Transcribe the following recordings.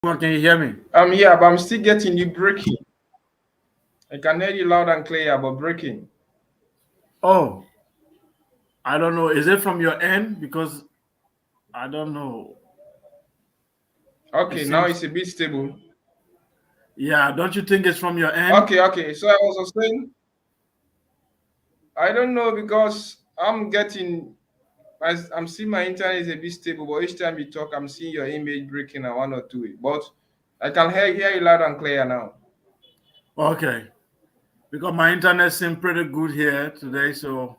Can you hear me? I'm here, but I'm still getting you breaking. I can hear you loud and clear, but breaking. Oh, I don't know. Is it from your end? Because I don't know. It Okay, now seems, it's a bit stable. yeah. Don't you think it's from your end? Okay. So I was saying, I don't know because I'm seeing my internet is a bit stable, but each time you talk, I'm seeing your image breaking and one or two. But I can hear you loud and clear now. Okay, because my internet seems pretty good here today. So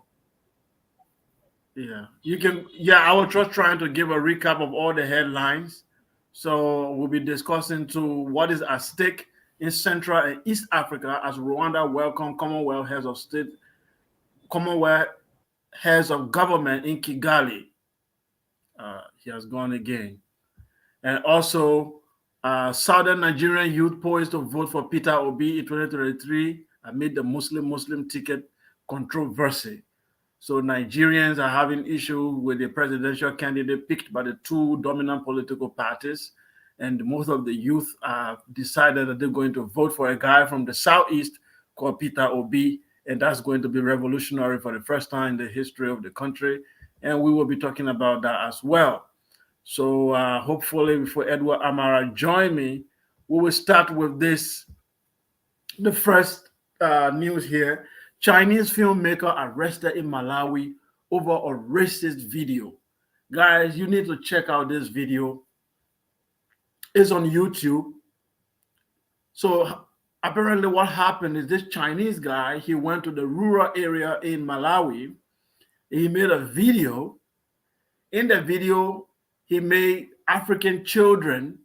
yeah, you can. Yeah, I was just trying to give a recap of all the headlines. So we'll be discussing to what is at stake in Central and East Africa as Rwanda welcome Commonwealth heads of government in Kigali. He has gone again. And also, Southern Nigerian youth poised to vote for Peter Obi in 2023 amid the Muslim ticket controversy. So Nigerians are having issue with the presidential candidate picked by the two dominant political parties, and most of the youth decided that they're going to vote for a guy from the southeast called Peter Obi, and that's going to be revolutionary for the first time in the history of the country. And we will be talking about that as well. So hopefully, before Edward Amara join me, we will start with this. The first news here: Chinese filmmaker arrested in Malawi over a racist video. Guys, you need to check out this video. It's on YouTube. So apparently, what happened is this Chinese guy he went to the rural area in Malawi. He made a video. In the video, he made African children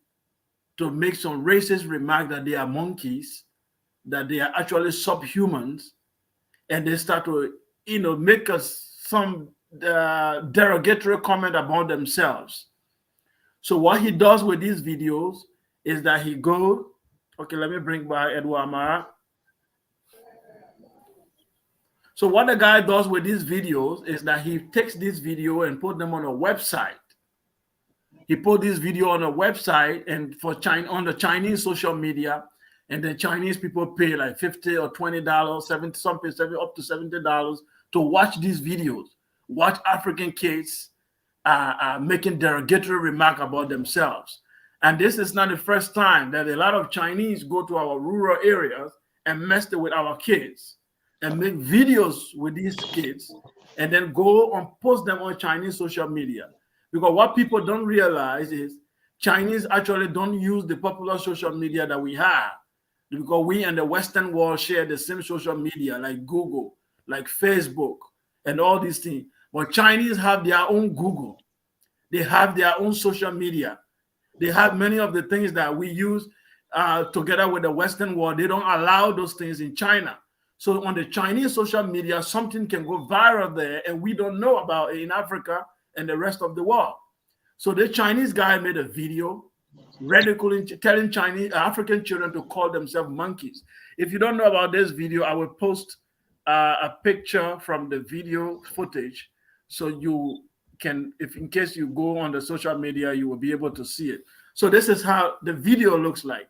to make some racist remark that they are monkeys, that they are actually subhumans, and they start to, make us some derogatory comment about themselves. So what he does with these videos is that he goes, okay, let me bring back Edward Amara. So what the guy does with these videos is that he takes this video and put them on a website. He put this video on a website and for China on the Chinese social media, and the Chinese people pay like $50 or $20, 70 something, up to $70 to watch these videos. Watch African kids making derogatory remark about themselves. And this is not the first time that a lot of Chinese go to our rural areas and mess with our kids and make videos with these kids and then go and post them on Chinese social media. Because what people don't realize is Chinese actually don't use the popular social media that we have. Because we and the Western world share the same social media like Google, like Facebook, and all these things. But Chinese have their own Google. They have their own social media. They have many of the things that we use together with the Western world. They don't allow those things in China. So on the Chinese social media, something can go viral there, and we don't know about it in Africa and the rest of the world. So the Chinese guy made a video ridiculing, telling Chinese African children to call themselves monkeys. If you don't know about this video, I will post a picture from the video footage, so you can, if in case you go on the social media, you will be able to see it. So this is how the video looks like.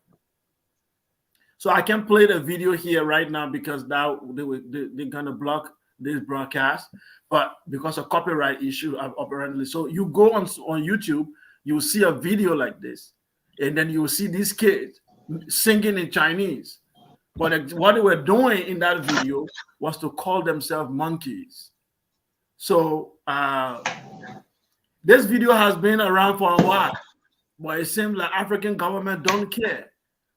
So I can play the video here right now because now they're gonna block this broadcast, but because of copyright issue apparently. So you go on YouTube, you see a video like this, and then you will see these kids singing in Chinese. But what they were doing in that video was to call themselves monkeys. So this video has been around for a while, but it seems like African government don't care.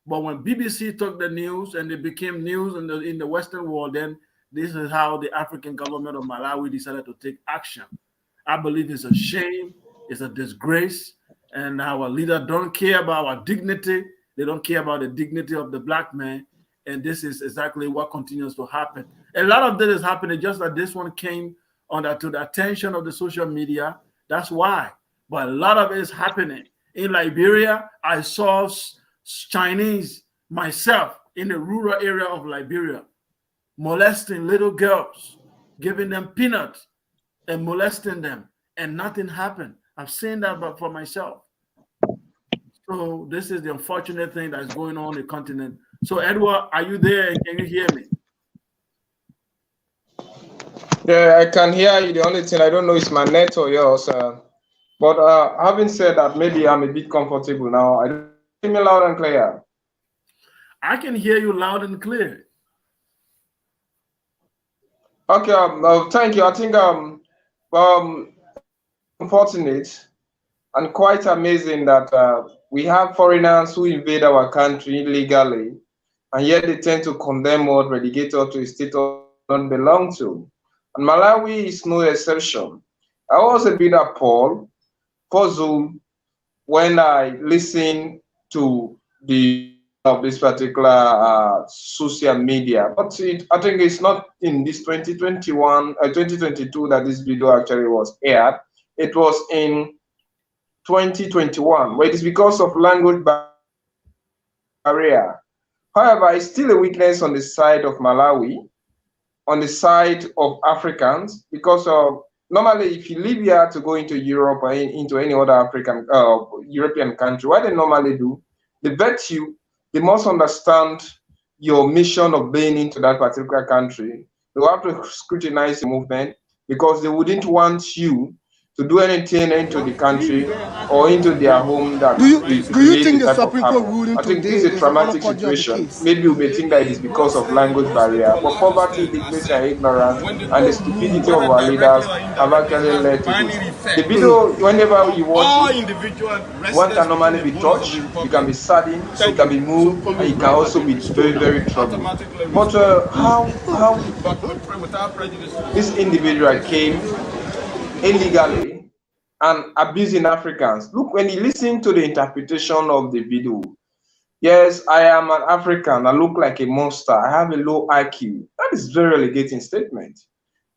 But when BBC took the news and it became news in the Western world, then this is how the African government of Malawi decided to take action. I believe it's a shame, it's a disgrace, and our leader don't care about our dignity. They don't care about the dignity of the black man, and this is exactly what continues to happen. A lot of this is happening just like this one came to the attention of the social media. That's why. But a lot of it is happening. In Liberia, I saw Chinese myself in the rural area of Liberia molesting little girls, giving them peanuts and molesting them, and nothing happened. I've seen that for myself. So this is the unfortunate thing that's going on in the continent. So Edward, are you there? Can you hear me? Yeah, I can hear you. The only thing I don't know is my net or yours. But having said that, maybe I'm a bit comfortable now. I don't hear me loud and clear. I can hear you loud and clear. Okay, thank you. I think unfortunate and quite amazing that we have foreigners who invade our country illegally, and yet they tend to condemn or relegate us to a state of don't belong to. And Malawi is no exception. I was a bit appalled, puzzled when I listened to the of this particular social media. But I think it's not in this 2021, 2022 that this video actually was aired. It was in 2021, where it is because of language barrier. However, it's still a weakness on the side of Malawi, on the side of Africans, because normally if you leave here to go into Europe or into any other African European country, what they normally do, they vet you, they must understand your mission of being into that particular country. They have to scrutinize the movement because they wouldn't want you to do anything into the country or into their home that do you think the Supreme Court ruling I think today this is a is traumatic the situation. case? Maybe you may think that it is because of language barrier, but poverty, ignorance, and ignorance, and the stupidity of our leaders have actually led to this. The video, whenever you watch it, one can normally be touched, you can be saddened, you can be moved, and you can also be very, very troubled. But how this individual came illegally and abusing Africans. Look, when you listen to the interpretation of the video, yes, I am an African, I look like a monster, I have a low IQ. That is very relegating statement.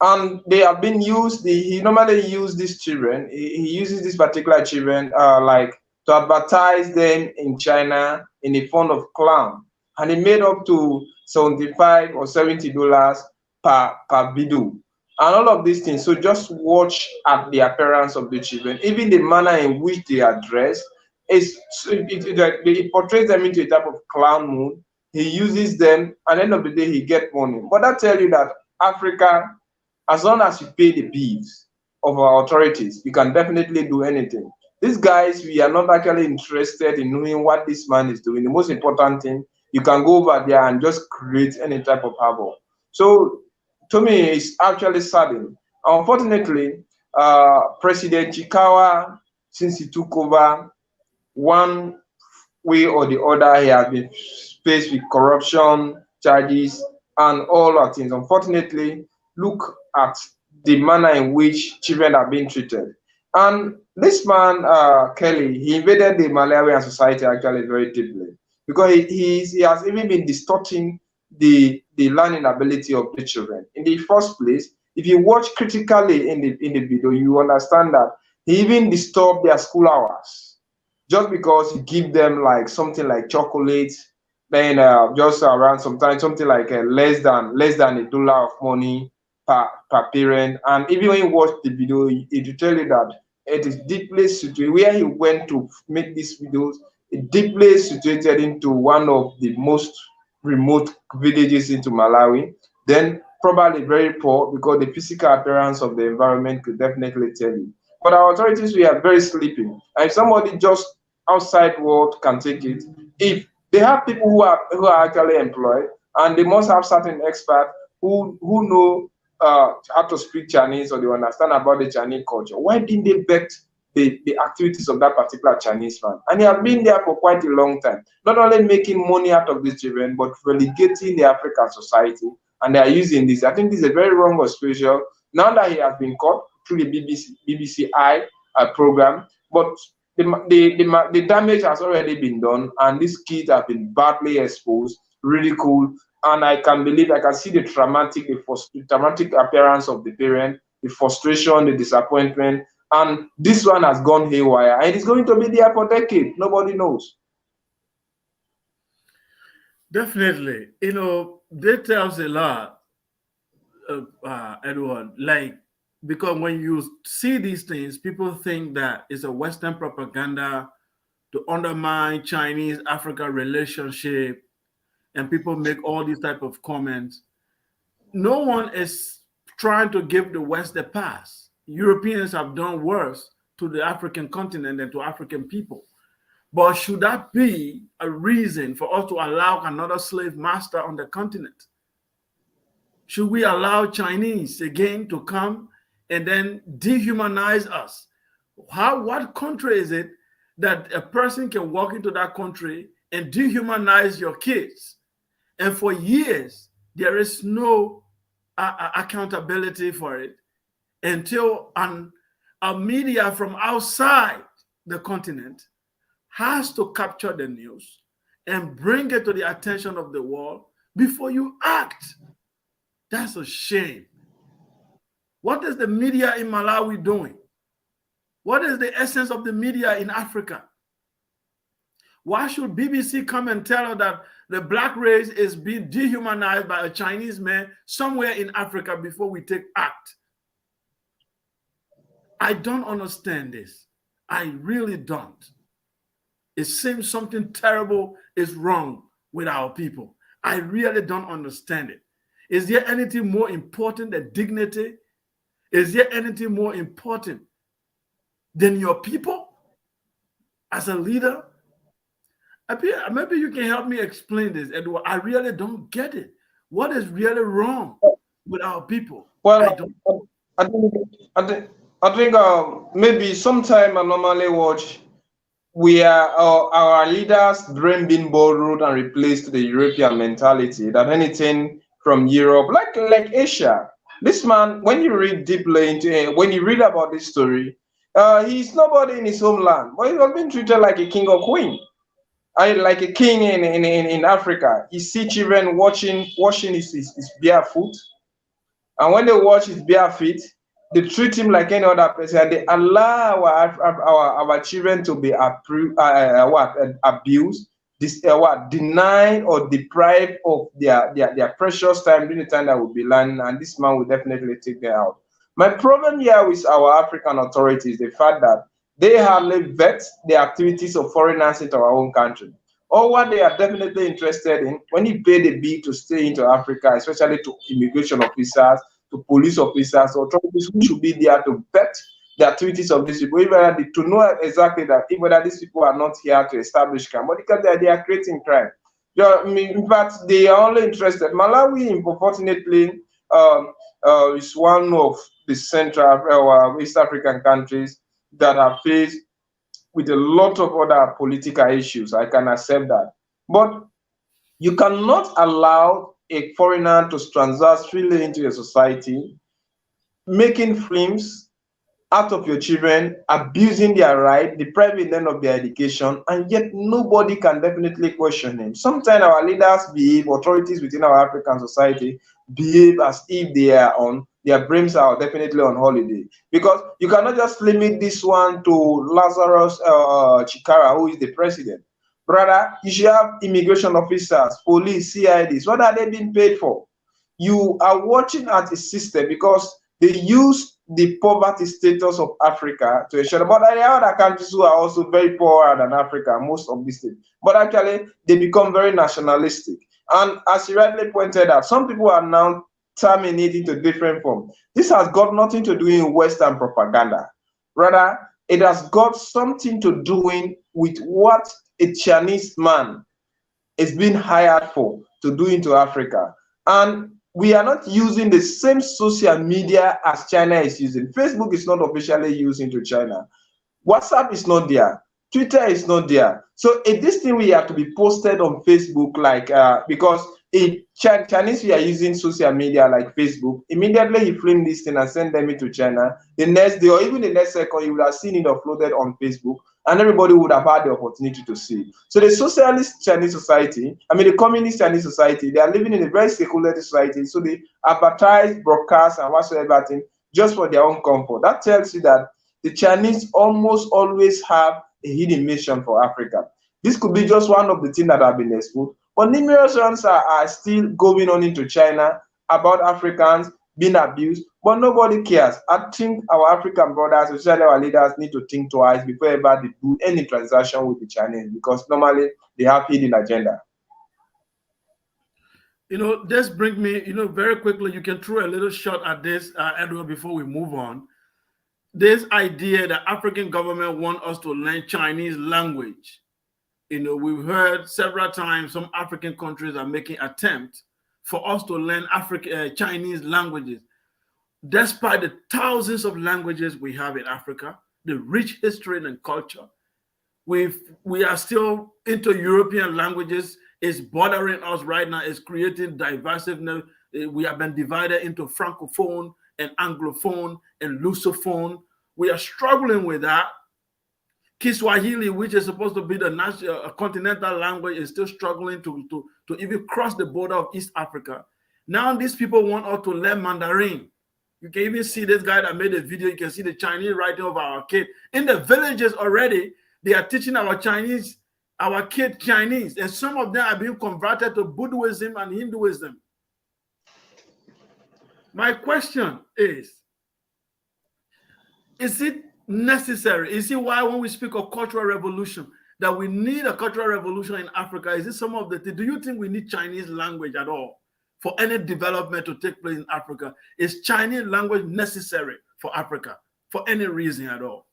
And they have been used, he normally uses these children, he uses these particular children like to advertise them in China in the form of clown. And he made up to $75 or $70 per video. And all of these things. So just watch at the appearance of the children, even the manner in which they are dressed. It portrays them into a type of clown mood. He uses them, at the end of the day, he gets money. But I tell you that Africa, as long as you pay the bills of our authorities, you can definitely do anything. These guys, we are not actually interested in knowing what this man is doing. The most important thing, you can go over there and just create any type of havoc. So to me, it's actually saddening. Unfortunately, President Chikawa, since he took over, one way or the other, he has been faced with corruption charges and all that things. Unfortunately, look at the manner in which children are being treated. And this man, Kelly, he invaded the Malawian society actually very deeply because he has even been distorting the learning ability of the children. In the first place, if you watch critically in the video, you understand that he even disturbed their school hours just because you give them like something like chocolates, then just around sometimes something like less than $1 of money per parent. And even when you watch the video, it will tell you that it is deeply situated where he went to make these videos. It deeply situated into one of the most remote villages into Malawi. Then probably very poor because the physical appearance of the environment could definitely tell you. But our authorities, we are very sleepy. And if somebody just outside world can take it, if they have people who are actually employed, and they must have certain experts who know how to speak Chinese or they understand about the Chinese culture, why didn't they vet the activities of that particular Chinese man? And he has been there for quite a long time, not only making money out of these children, but relegating the African society. And they are using this. I think this is a very wrong exposure. Now that he has been caught through the BBC I program, but the damage has already been done, and these kids have been badly exposed, ridiculed, and I can see the traumatic appearance of the parent, the frustration, the disappointment, and this one has gone haywire, and it's going to be there for decades. Nobody knows. Definitely, that tells a lot, Edward. Like, because when you see these things, people think that it's a Western propaganda to undermine Chinese-Africa relationship, and people make all these type of comments. No one is trying to give the West a pass. Europeans have done worse to the African continent and to African people. But should that be a reason for us to allow another slave master on the continent? Should we allow Chinese again to come and then dehumanize us? What country is it that a person can walk into that country and dehumanize your kids? And for years, there is no accountability for it until a media from outside the continent has to capture the news and bring it to the attention of the world before you act. That's a shame. What is the media in Malawi doing? What is the essence of the media in Africa? Why should BBC come and tell us that the black race is being dehumanized by a Chinese man somewhere in Africa before we take act? I don't understand this. I really don't. It seems something terrible is wrong with our people. I really don't understand it. Is there anything more important than dignity? Is there anything more important than your people as a leader? Maybe you can help me explain this, Edward. I really don't get it. What is really wrong with our people? Well, I think maybe sometime I normally watch our leaders' brain being borrowed and replaced the European mentality that anything from Europe, like Asia. This man, when you read deeply into when you read about this story, he's nobody in his homeland, but he was being treated like a king or queen. Like a king in Africa. You see children washing his bare foot, and when they wash his bare feet, they treat him like any other person, and they allow our children to be abused, denied or deprived of their precious time during the time that will be learning, and this man will definitely take them out. My problem here with our African authorities, the fact that they hardly vet the activities of foreigners into our own country. Or what they are definitely interested in, when you pay the bill to stay into Africa, especially to immigration officers, to police officers, or authorities who should be there to vet the activities of these people, even to know exactly that whether these people are not here to establish crime, but because they are creating crime. In fact, they are only interested. Malawi, unfortunately, is one of the Central East African countries that are faced with a lot of other political issues. I can accept that. But you cannot allow a foreigner to transact freely into your society, making films out of your children, abusing their right, depriving them of their education, and yet nobody can definitely question him. Sometimes our leaders behave, authorities within our African society behave as if they are on their brains are definitely on holiday, because you cannot just limit this one to Lazarus Chikara, who is the president. Rather, you should have immigration officers, police, CIDs. What are they being paid for? You are watching at a system because they use the poverty status of Africa to ensure, but there are other countries who are also very poorer than Africa, most of these things. But actually, they become very nationalistic. And as you rightly pointed out, some people are now terminating to different form. This has got nothing to do with Western propaganda. Rather, it has got something to do with what a Chinese man is being hired for to do into Africa. And we are not using the same social media as China is using. Facebook is not officially used into China. WhatsApp is not there. Twitter is not there. So this thing we have to be posted on Facebook, because in Chinese, we are using social media like Facebook. Immediately you film this thing and send them into China. The next day or even the next second, you would have seen it uploaded on Facebook, and everybody would have had the opportunity to see it. So the socialist Chinese society, the communist Chinese society, they are living in a very secular society. So they advertise, broadcast, and whatsoever thing just for their own comfort. That tells you that the Chinese almost always have a hidden mission for Africa. This could be just one of the things that have been exposed. But numerous ones are still going on into China about Africans, being abused, but nobody cares. I think our African brothers, especially our leaders, need to think twice before ever they do any transaction with the Chinese, because normally they have hidden agenda. This brings me, very quickly, you can throw a little shot at this, Edward, before we move on. This idea that African government want us to learn Chinese language. We've heard several times some African countries are making attempts for us to learn Chinese languages. Despite the thousands of languages we have in Africa, the rich history and culture, we are still into European languages. It's bothering us right now. It's creating divisiveness. We have been divided into Francophone and Anglophone and Lusophone. We are struggling with that. Kiswahili, which is supposed to be the national continental language, is still struggling to even cross the border of East Africa. Now these people want us to learn Mandarin. You can even see this guy that made a video. You can see the Chinese writing over our kid. In the villages already, they are teaching our kid Chinese, and some of them are being converted to Buddhism and Hinduism. My question is it necessary? Is it why when we speak of cultural revolution, that we need a cultural revolution in Africa? Is it some of the things? Do you think we need Chinese language at all for any development to take place in Africa? Is Chinese language necessary for Africa for any reason at all?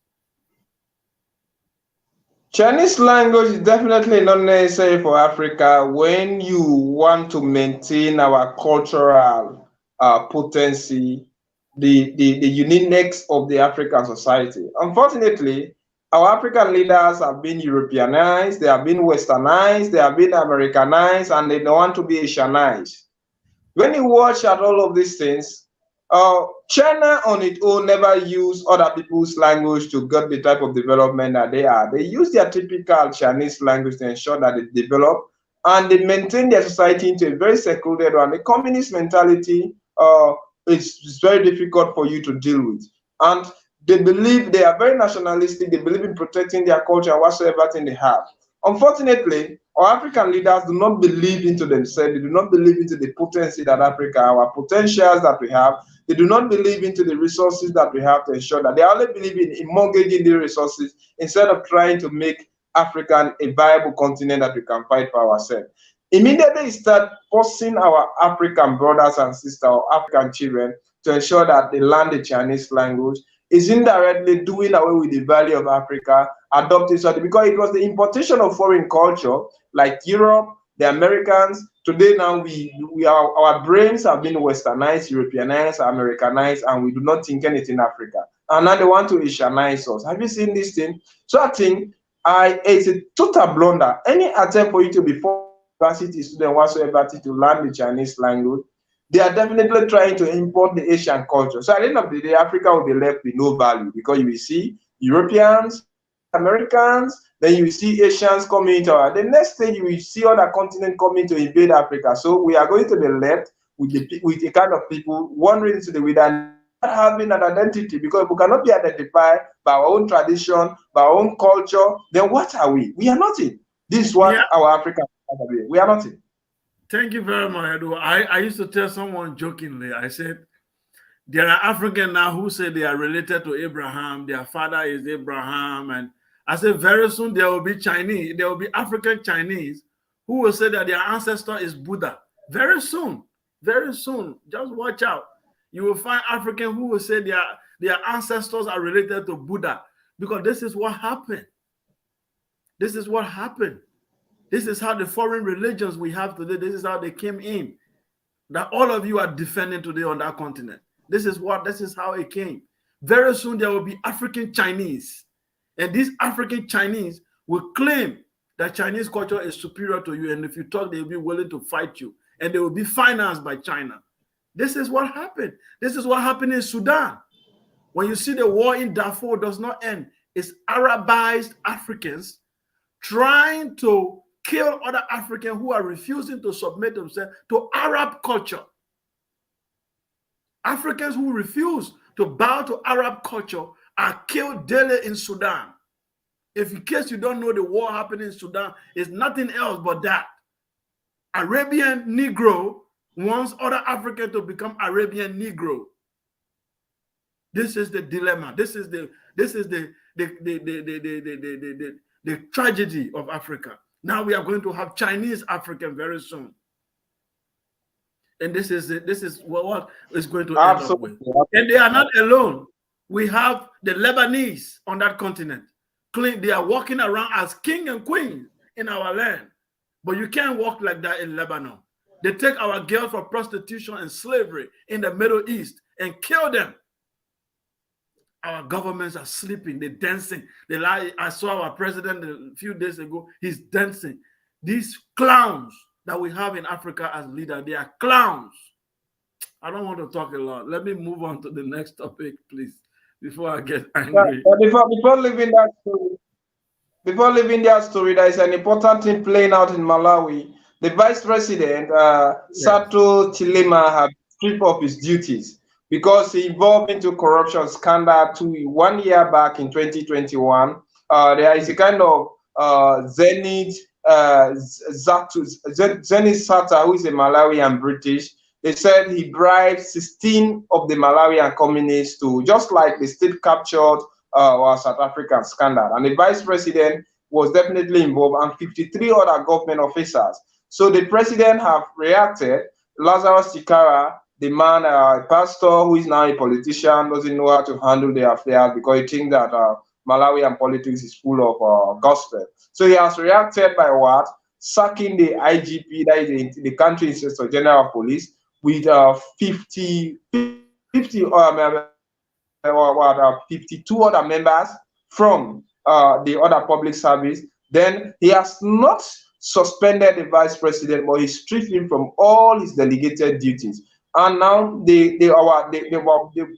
Chinese language is definitely not necessary for Africa when you want to maintain our cultural potency, the uniqueness of the African society. Unfortunately, our African leaders have been Europeanized, they have been Westernized, they have been Americanized, and they don't want to be Asianized. When you watch at all of these things, China on its own never used other people's language to get the type of development that they are. They use their typical Chinese language to ensure that they develop, and they maintain their society into a very secluded one. The communist mentality is very difficult for you to deal with. And they are very nationalistic. They believe in protecting their culture and whatsoever thing they have. Unfortunately, our African leaders do not believe into themselves. They do not believe into the potency that Africa, our potentials that we have. They do not believe into the resources that we have to ensure that they only believe in mortgaging the resources instead of trying to make Africa a viable continent that we can fight for ourselves. Immediately start forcing our African brothers and sisters or African children to ensure that they learn the Chinese language is indirectly doing away with the value of Africa, adopting something, because it was the importation of foreign culture like Europe, the Americans. Today now our brains have been Westernized, Europeanized, Americanized, and we do not think anything Africa. And now they want to Asianize us. Have you seen this thing? So I think it's a total blunder. Any attempt for you to be university student whatsoever to learn the Chinese language, they are definitely trying to import the Asian culture. So at the end of the day, Africa will be left with no value, because you will see Europeans, Americans, then you will see Asians coming into the next stage, you will see other continents coming to invade Africa. So we are going to be left with a kind of people wandering into the wilderness, not having an identity, because we cannot be identified by our own tradition, by our own culture. Then what are we? We are nothing. This is what our African are. We are nothing. Thank you very much, Edu. I used to tell someone jokingly, I said, there are Africans now who say they are related to Abraham, their father is Abraham. And I said, very soon there will be African Chinese who will say that their ancestor is Buddha. Very soon, just watch out. You will find Africans who will say their ancestors are related to Buddha, because this is what happened. This is what happened. This is how the foreign religions we have today, this is how they came in. That all of you are defending today on that continent. This is how it came. Very soon there will be African Chinese. And these African Chinese will claim that Chinese culture is superior to you. And if you talk, they'll be willing to fight you. And they will be financed by China. This is what happened. This is what happened in Sudan. When you see the war in Darfur does not end, it's Arabized Africans trying to kill other Africans who are refusing to submit themselves to Arab culture. Africans who refuse to bow to Arab culture are killed daily in Sudan. If in case you don't know, the war happening in Sudan is nothing else but that. Arabian Negro wants other Africans to become Arabian Negro. This is the dilemma. This is the tragedy of Africa. Now we are going to have Chinese African very soon. And this is what is going to end up with. And they are not alone. We have the Lebanese on that continent. They are walking around as king and queen in our land. But you can't walk like that in Lebanon. They take our girls for prostitution and slavery in the Middle East and kill them. Our governments are sleeping. They're dancing. I saw our president a few days ago. He's dancing. These clowns that we have in Africa as leaders, they are clowns. I don't want to talk a lot. Let me move on to the next topic, please, before I get angry. But before leaving that story, there is an important thing playing out in Malawi. The vice president, Sato Chilema, had stripped of his duties because he involved into corruption scandal 1 year back in 2021. There is a kind of Zenith Sata, who is a Malawian British. They said he bribed 16 of the Malawian communists to, just like the state captured our South African scandal. And the vice president was definitely involved, and 53 other government officers. So the president have reacted. Lazarus Chikara, the man, a pastor who is now a politician, doesn't know how to handle the affairs because he thinks that Malawian politics is full of gospel. So he has reacted by what? Sacking the IGP, that is the country inspector general of police, with 52 other members from the other public service. Then he has not suspended the vice president, but he stripped him from all his delegated duties. And now the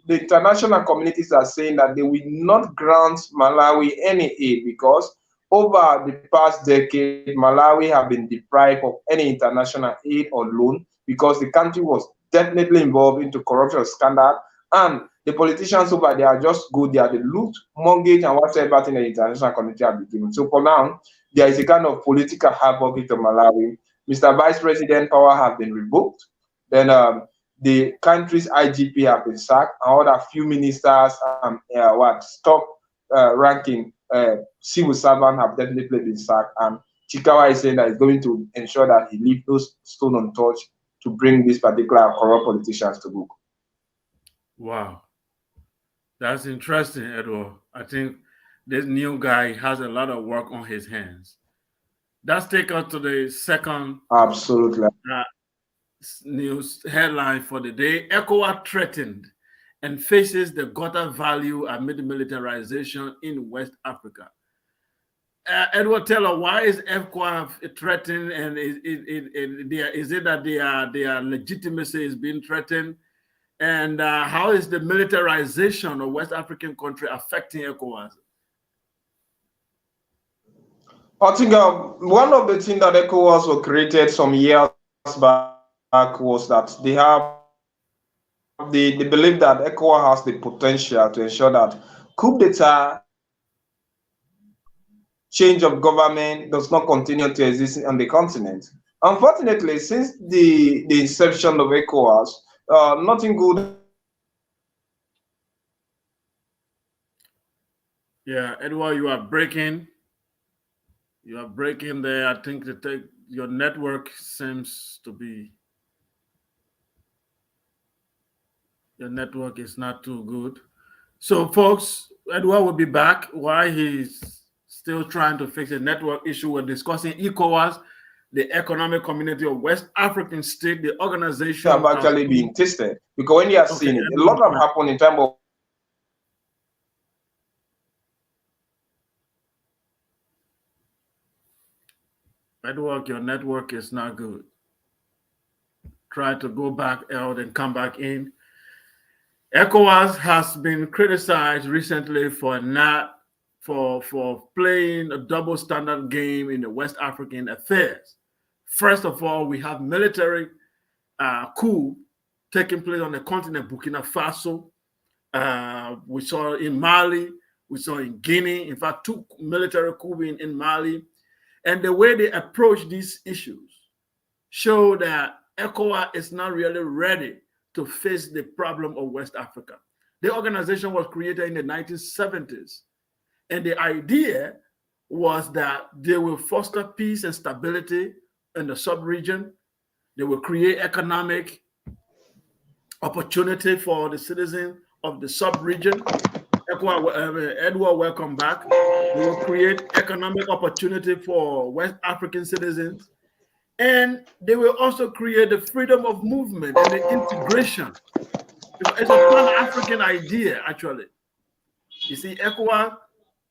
international communities are saying that they will not grant Malawi any aid because over the past decade, Malawi have been deprived of any international aid or loan because the country was definitely involved into corruption scandal, and the politicians over there are just good there. They loot, mortgage, and whatever thing the international community have been given. So for now, there is a kind of political havoc into Malawi. Mr. Vice President power have been revoked. Then the country's IGP have been sacked, and other few ministers top ranking civil servant have definitely been sacked. And Chikawa is saying that he's going to ensure that he leaves no stone untouched to bring these particular corrupt politicians to book. Wow. That's interesting, Edward. I think this new guy has a lot of work on his hands. Let's take us to the second absolutely news headline for the day. ECOWAS threatened and faces the gota value amid militarization in West Africa. Edward, tell us, why is ECOWAS threatened, and is it that their legitimacy is being threatened? And how is the militarization of West African country affecting ECOWAS? I think one of the things that ECOWAS was created some years back was that they believe that ECOWAS has the potential to ensure that coup d'etat, change of government, does not continue to exist on the continent. Unfortunately, since the inception of ECOWAS, nothing good. Yeah, Edward, you are breaking. You are breaking there. I think your network seems to be. Your network is not too good. So, folks, Edward will be back while he's still trying to fix a network issue. We're discussing ECOWAS, the Economic Community of West African States, the organization have actually been tested. Because when you are seeing it, a lot have happened in terms of. Edward, your network is not good. Try to go back out and come back in. ECOWAS has been criticized recently for playing a double standard game in the West African affairs. First of all, we have military coup taking place on the continent, Burkina Faso. We saw in Mali, we saw in Guinea, in fact, 2 military coups in Mali. And the way they approach these issues show that ECOWAS is not really ready to face the problem of West Africa. The organization was created in the 1970s, and the idea was that they will foster peace and stability in the sub-region. They will create economic opportunity for the citizens of the sub-region. Edward, welcome back. They will create economic opportunity for West African citizens. And they will also create the freedom of movement and the integration. It's a Pan-African idea, actually. You see, ECOWAS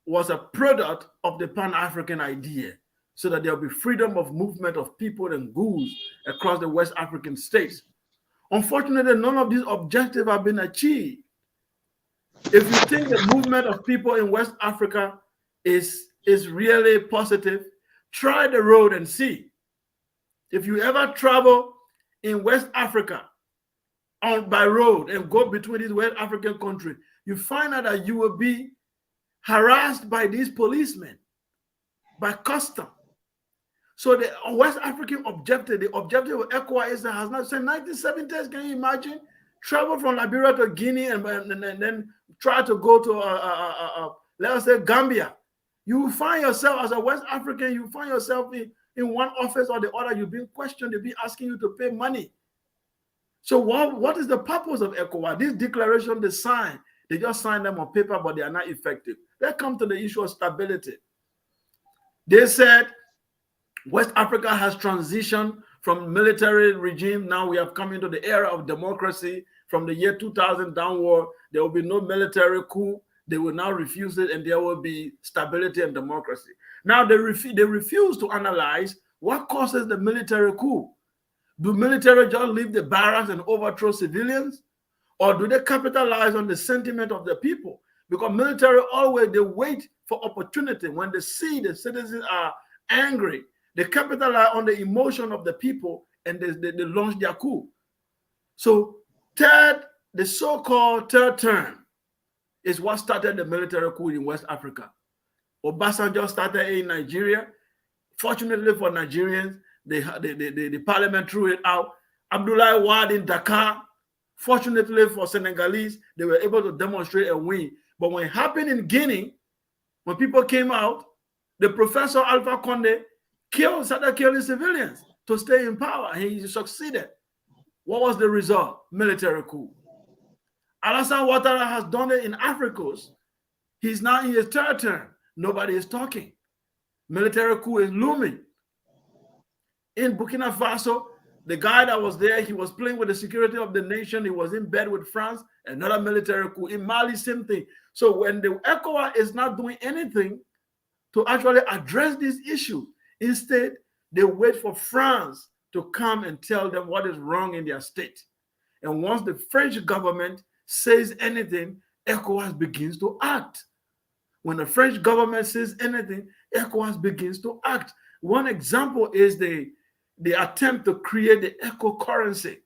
was a product of the Pan-African idea, so that there will be freedom of movement of people and goods across the West African states. Unfortunately, none of these objectives have been achieved. If you think the movement of people in West Africa is really positive, try the road and see. If you ever travel in West Africa by road and go between these West African countries, you find out that you will be harassed by these policemen, by custom. So the West African objective, the objective of ECOWAS has not since 1970s. Can you imagine? Travel from Liberia to Guinea and then try to go to, let us say, Gambia. You will find yourself as a West African, you find yourself in one office or the other, you've been questioned, they'll be asking you to pay money. So what is the purpose of ECOWAS? This declaration they sign, they just sign them on paper, but they are not effective. Let's come to the issue of stability. They said West Africa has transitioned from military regime. Now we have come into the era of democracy. From the year 2000 downward, there will be no military coup. They will now refuse it, and there will be stability and democracy. Now they refuse to analyze what causes the military coup. Do military just leave the barracks and overthrow civilians? Or do they capitalize on the sentiment of the people? Because military always, they wait for opportunity. When they see the citizens are angry, they capitalize on the emotion of the people and they launch their coup. So the so-called third term is what started the military coup in West Africa. Obasanjo started in Nigeria. Fortunately for Nigerians, the parliament threw it out. Abdoulaye Wade in Dakar. Fortunately for Senegalese, they were able to demonstrate a win. But when it happened in Guinea, when people came out, the Professor Alpha Conde started killing civilians to stay in power, and he succeeded. What was the result? Military coup. Alassane Ouattara has done it in Africa. He's now in his third term. Nobody is talking. Military coup is looming. In Burkina Faso, the guy that was there, he was playing with the security of the nation. He was in bed with France, another military coup. In Mali, same thing. So when the ECOWAS is not doing anything to actually address this issue, instead, they wait for France to come and tell them what is wrong in their state. And once the French government says anything, ECOWAS begins to act. When the French government says anything, ECOWAS begins to act. One example is the attempt to create the ECO currency.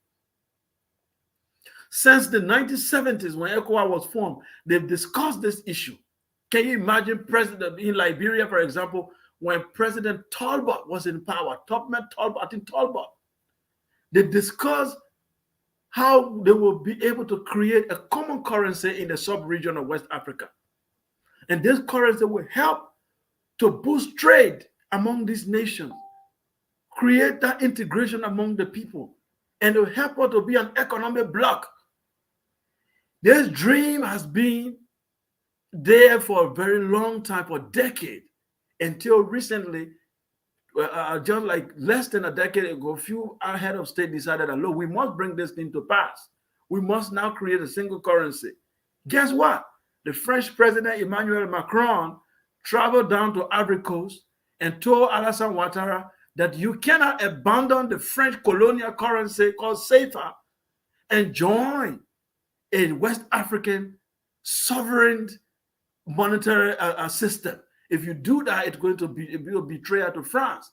Since the 1970s, when ECOWAS was formed, they've discussed this issue. Can you imagine President in Liberia, for example, when President Talbot was in power, Talbot, they discussed how they will be able to create a common currency in the sub-region of West Africa. And this currency will help to boost trade among these nations, create that integration among the people, and it will help us to be an economic bloc. This dream has been there for a very long time, for decades, until recently, just like less than a decade ago, a few head of state decided that, look, we must bring this thing to pass. We must now create a single currency. Guess what? The French president, Emmanuel Macron, traveled down to Ivory Coast and told Alassane Ouattara that you cannot abandon the French colonial currency called CFA and join a West African sovereign monetary system. If you do that, it's going to be a betrayal to France.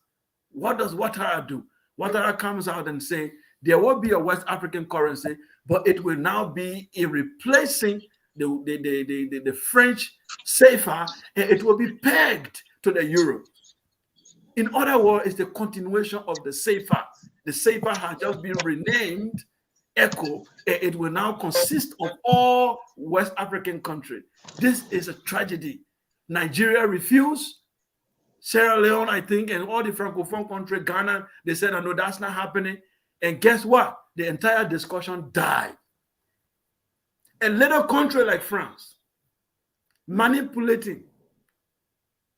What does Ouattara do? Ouattara comes out and says there will be a West African currency, but it will now be a replacing the French CFA, and it will be pegged to the euro. In other words, it's the continuation of the CFA. The CEPA has just been renamed ECO. It will now consist of all West African countries. This is a tragedy. Nigeria refused. Sierra Leone, I think, and all the Francophone countries, Ghana, they said, no, that's not happening. And guess what? The entire discussion died. A little country like France, manipulating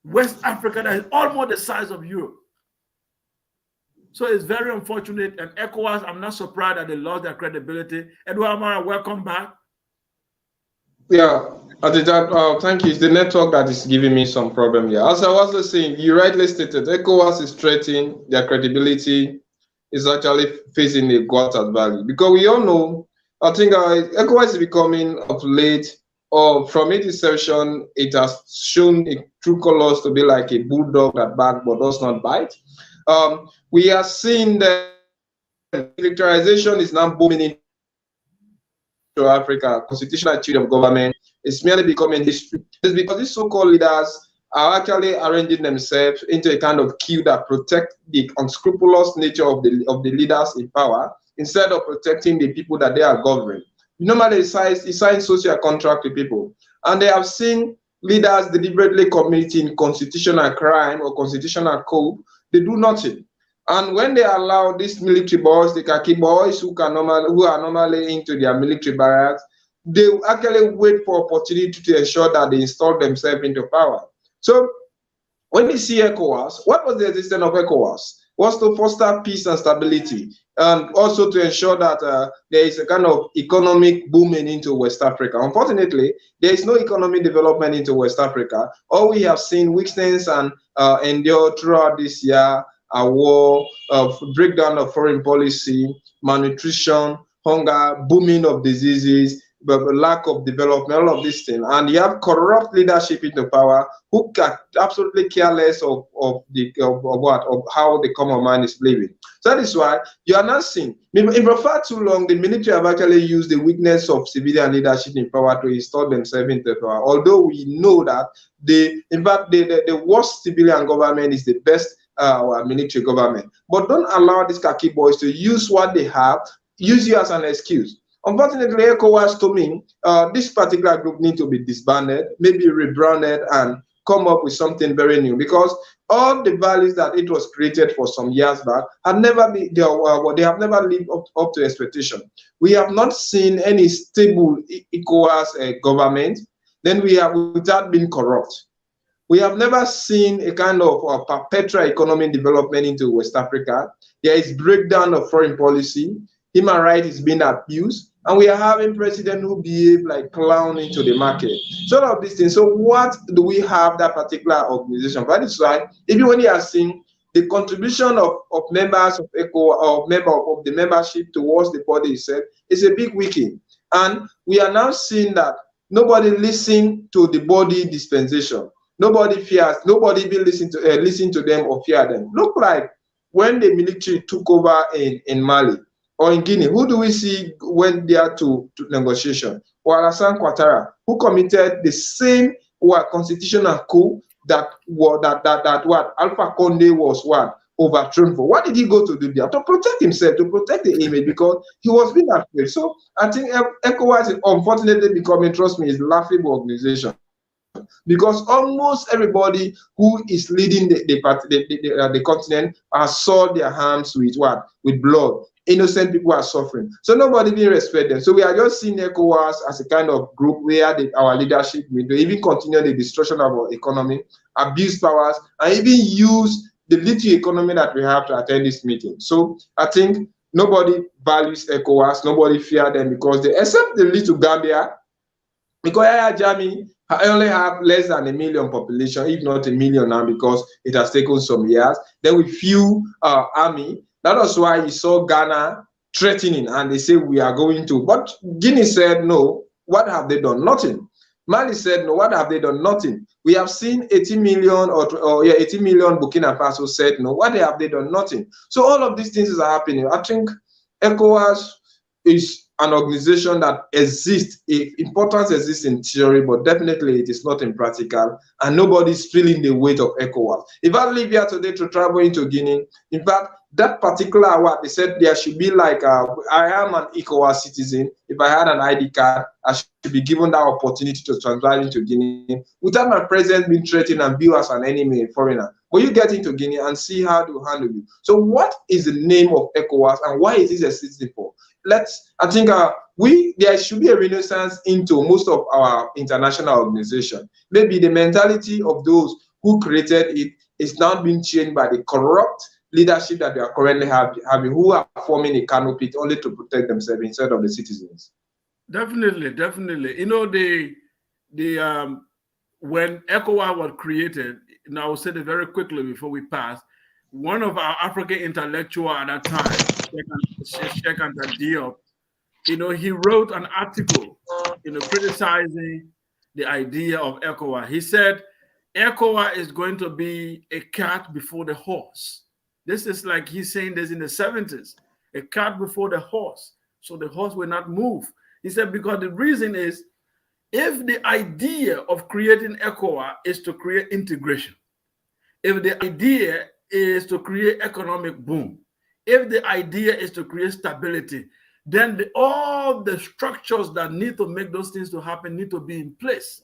West Africa that is almost the size of Europe. So it's very unfortunate. And ECOWAS, I'm not surprised that they lost their credibility. Edward Amara, welcome back. Yeah, thank you. It's the network that is giving me some problem here. As I was saying, you rightly stated, ECOWAS is threatening their credibility, is actually facing a quarter value. Because we all know, I think ECOWAS is becoming of late, or from its inception, it has shown its true colors to be like a bulldog that barks but does not bite. We are seeing that militarization is now booming into Africa. Constitutional change of government is merely becoming history. It's because these so-called leaders are actually arranging themselves into a kind of queue that protect the unscrupulous nature of the leaders in power instead of protecting the people that they are governing. Normally, it signs social contract with people, and they have seen leaders deliberately committing constitutional crime or constitutional code. They do nothing. And when they allow these military boys, the khaki boys who are normally into their military barracks, they actually wait for opportunity to ensure that they install themselves into power. So when you see ECOWAS, what was the existence of ECOWAS? Was to foster peace and stability, and also to ensure that there is a kind of economic booming into West Africa. Unfortunately, there is no economic development into West Africa. All we have seen weakness and endure throughout this year, a war, breakdown of foreign policy, malnutrition, hunger, booming of diseases, but lack of development, all of these things. And you have corrupt leadership into power who are absolutely careless of how the common man is living. So that is why you are not seeing, for far too long, the military have actually used the weakness of civilian leadership in power to install themselves into power. Although we know that the worst civilian government is the best military government. But don't allow these khaki boys to use what they have, use you as an excuse. Unfortunately, ECOWAS to me, this particular group need to be disbanded, maybe rebranded, and come up with something very new, because all the values that it was created for some years back have never been, they have never lived up to expectation. We have not seen any stable ECOWAS government. Then we have, without being corrupt. We have never seen a kind of perpetual economic development into West Africa. There is breakdown of foreign policy. Human rights is being abused. And we are having president who behave like clown into the market. So all of these things. So what do we have that particular organization? That is why, even when you are seeing the contribution of members of ECO, of the membership towards the body itself, is a big weakening. And we are now seeing that nobody listen to the body dispensation. Nobody fears, nobody even listen to them or fear them. Look like when the military took over in Mali or in Guinea, who do we see went there to negotiation? Or Alassane Ouattara, who committed the same constitutional coup that what Alpha Condé was overthrown for. What did he go to do there? To protect himself, to protect the image, because he was being afraid. So I think ECOWAS is unfortunately becoming, trust me, is a laughable organization. Because almost everybody who is leading the continent has soiled their hands with what? With blood. Innocent people are suffering. So nobody will respect them. So we are just seeing ECOWAS as a kind of group where our leadership will even continue the destruction of our economy, abuse powers, and even use the little economy that we have to attend this meeting. So I think nobody values ECOWAS, nobody fear them, because they, except the little Gambia, because Yahya Jammeh, I only have less than 1 million population, if not 1 million now, because it has taken some years. Then with few army. That was why you saw Ghana threatening, and they say we are going to. But Guinea said no. What have they done? Nothing. Mali said no. What have they done? Nothing. We have seen 80 million 80 million Burkina Faso said no. What have they done? Nothing. So all of these things are happening. I think ECOWAS is an organization that exists, importance exists in theory, but definitely it is not in practical, and nobody's feeling the weight of ECOWAS. If I leave here today to travel into Guinea, in fact, that particular award, they said there should be like, I am an ECOWAS citizen. If I had an ID card, I should be given that opportunity to translate into Guinea without my president being threatened and viewed as an enemy, a foreigner. But you get into Guinea and see how to handle you. So what is the name of ECOWAS and why is this existing for? I think there should be a renaissance into most of our international organizations. Maybe the mentality of those who created it is now being changed by the corrupt leadership that they are currently having, who are forming a canopy only to protect themselves instead of the citizens. Definitely. You know, when ECOWAS was created, and I will say it very quickly before we pass, one of our African intellectuals at that time, Sheikh Anta Diop, you know, he wrote an article, you know, criticizing the idea of ECOWAS. He said, ECOWAS is going to be a cart before the horse. This is like he's saying this in the 70s, a cart before the horse. So the horse will not move. He said, because the reason is, if the idea of creating ECOWAS is to create integration, if the idea is to create economic boom, if the idea is to create stability, then all the structures that need to make those things to happen need to be in place.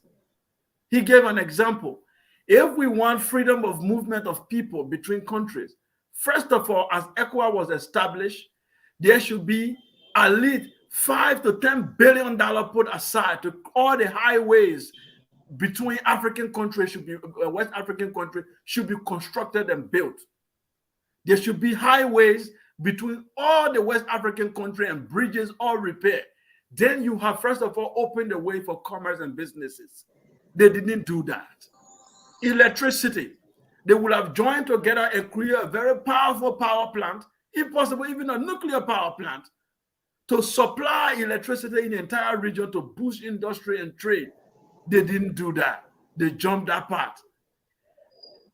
He gave an example. If we want freedom of movement of people between countries, first of all, as ECOWAS was established, there should be at least $5 to $10 billion put aside to all the highways between African countries should be West African countries should be constructed and built. There should be highways between all the West African countries and bridges all repaired. Then you have first of all opened the way for commerce and businesses. They didn't do that. Electricity. They would have joined together and create a very powerful power plant, if possible, even a nuclear power plant, to supply electricity in the entire region to boost industry and trade. They didn't do that. They jumped that part.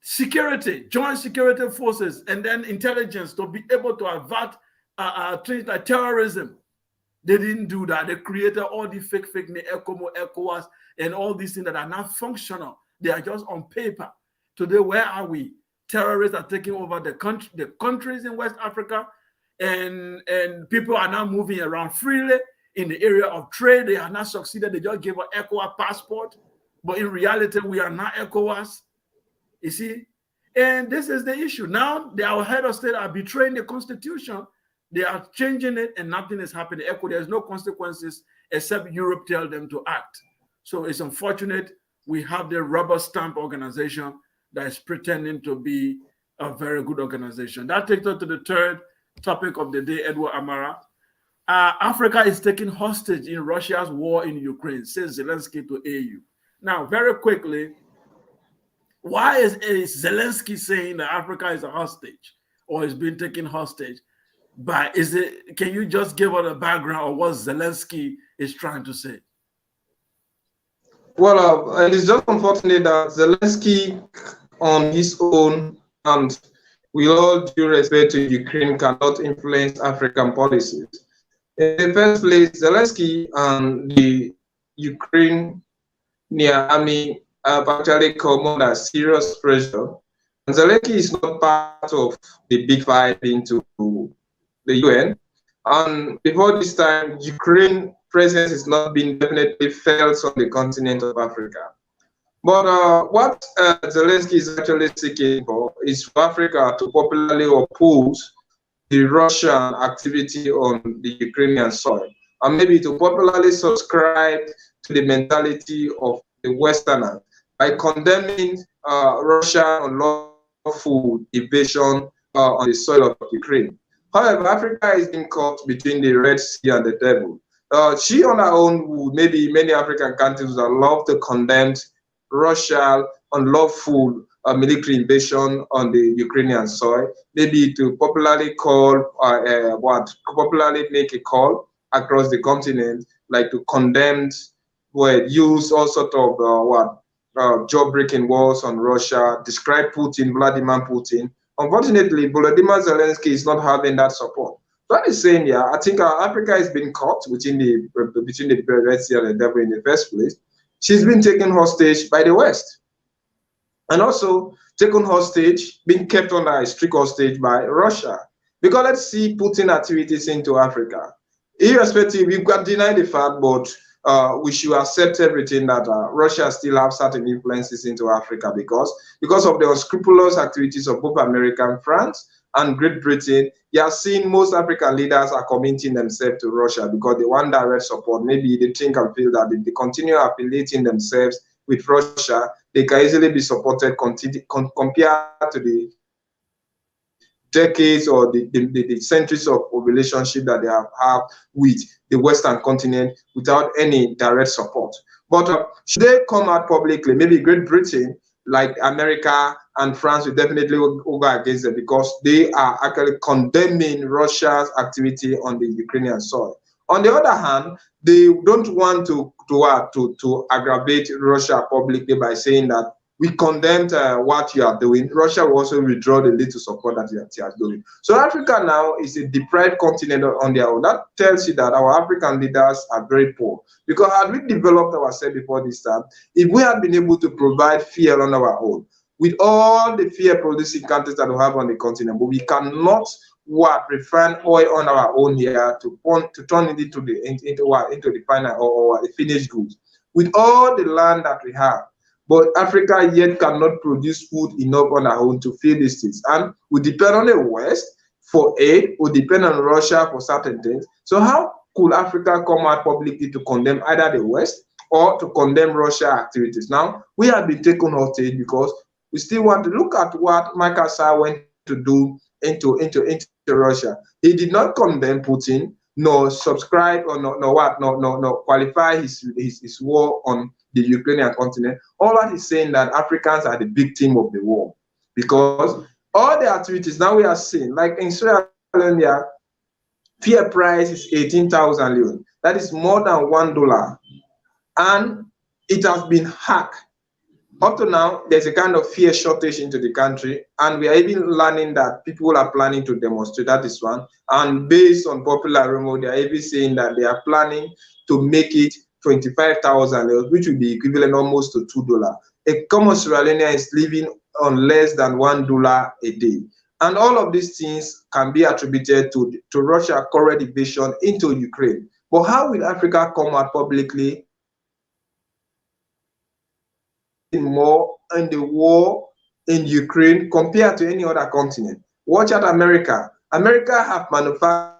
Security, joint security forces, and then intelligence to be able to avert things like terrorism. They didn't do that. They created all the fake ECOWAS, and all these things that are not functional. They are just on paper. Today, where are we? Terrorists are taking over the countries in West Africa, and people are now moving around freely in the area of trade. They are not succeeded. They just gave an ECOWAS passport, but in reality, we are not ECOWAS. You see, and this is the issue. Now, our head of state are betraying the Constitution. They are changing it, and nothing is happening. There's no consequences except Europe tell them to act. So it's unfortunate we have the rubber stamp organization that is pretending to be a very good organization. That takes us to the third topic of the day, Edward Amara. Africa is taken hostage in Russia's war in Ukraine, says Zelensky to AU. Now, very quickly, why is Zelensky saying that Africa is a hostage or is being taken hostage? But can you just give us a background of what Zelensky is trying to say? Well, it is just unfortunate that Zelensky on his own, and with all due respect to Ukraine, cannot influence African policies. In the first place, Zelensky and the Ukrainian army have actually come under serious pressure. And Zelensky is not part of the big fight into the UN. And before this time, Ukraine presence is not being definitely felt on the continent of Africa. But what Zelensky is actually seeking for is for Africa to popularly oppose the Russian activity on the Ukrainian soil, and maybe to popularly subscribe to the mentality of the Westerners by condemning Russian unlawful invasion on the soil of Ukraine. However, Africa is being caught between the Red Sea and the devil. She on her own would, maybe many African countries that love to condemn Russia unlawful military invasion on the Ukrainian soil, maybe to popularly make a call across the continent, like to condemn, use all sort of jaw-breaking wars on Russia, describe Vladimir Putin. Unfortunately, Volodymyr Zelensky is not having that support. That is saying, yeah, I think Africa has been caught between the Red Sea and the devil in the first place. She's been taken hostage by the West, and also taken hostage, being kept under a strict hostage by Russia. Because let's see Putin activities into Africa. Irrespective, we can deny the fact, but we should accept everything that Russia still have certain influences into Africa because of the unscrupulous activities of both America and France and Great Britain. You have seen most African leaders are committing themselves to Russia because they want direct support. Maybe they think and feel that if they continue affiliating themselves with Russia, they can easily be supported compared to the decades or the centuries of relationship that they have with the Western continent without any direct support. But should they come out publicly, maybe Great Britain, like America and France, will definitely go against them because they are actually condemning Russia's activity on the Ukrainian soil. On the other hand, they don't want to aggravate Russia publicly by saying that we condemned what you are doing. Russia will also withdraw the little support that you are doing. So Africa now is a deprived continent on their own. That tells you that our African leaders are very poor. Because had we developed ourselves before this time, if we had been able to provide fuel on our own, with all the fuel producing countries that we have on the continent, but we cannot refine oil on our own here to turn it into the final or the finished goods. With all the land that we have, but Africa yet cannot produce food enough on our own to feed these things. And we depend on the West for aid, we depend on Russia for certain things. So how could Africa come out publicly to condemn either the West or to condemn Russia activities? Now, we have been taken hostage because we still want to look at what Macky Sall went to do into Russia. He did not condemn Putin, nor subscribe or nor qualify his war on the Ukrainian continent. All that is saying that Africans are the victim of the war because all the activities now we are seeing, like in Sierra Leone, fear price is 18,000 leon. That is more than $1, and it has been hacked. Up to now, there's a kind of fear shortage into the country, and we are even learning that people are planning to demonstrate. That is one. And based on popular rumor, they are even saying that they are planning to make it 25,000, which would be equivalent almost to $2. A common Sierra Leonean is living on less than $1 a day. And all of these things can be attributed to Russia's current invasion into Ukraine. But how will Africa come out publicly more in the war in Ukraine compared to any other continent? Watch out America. America have manufactured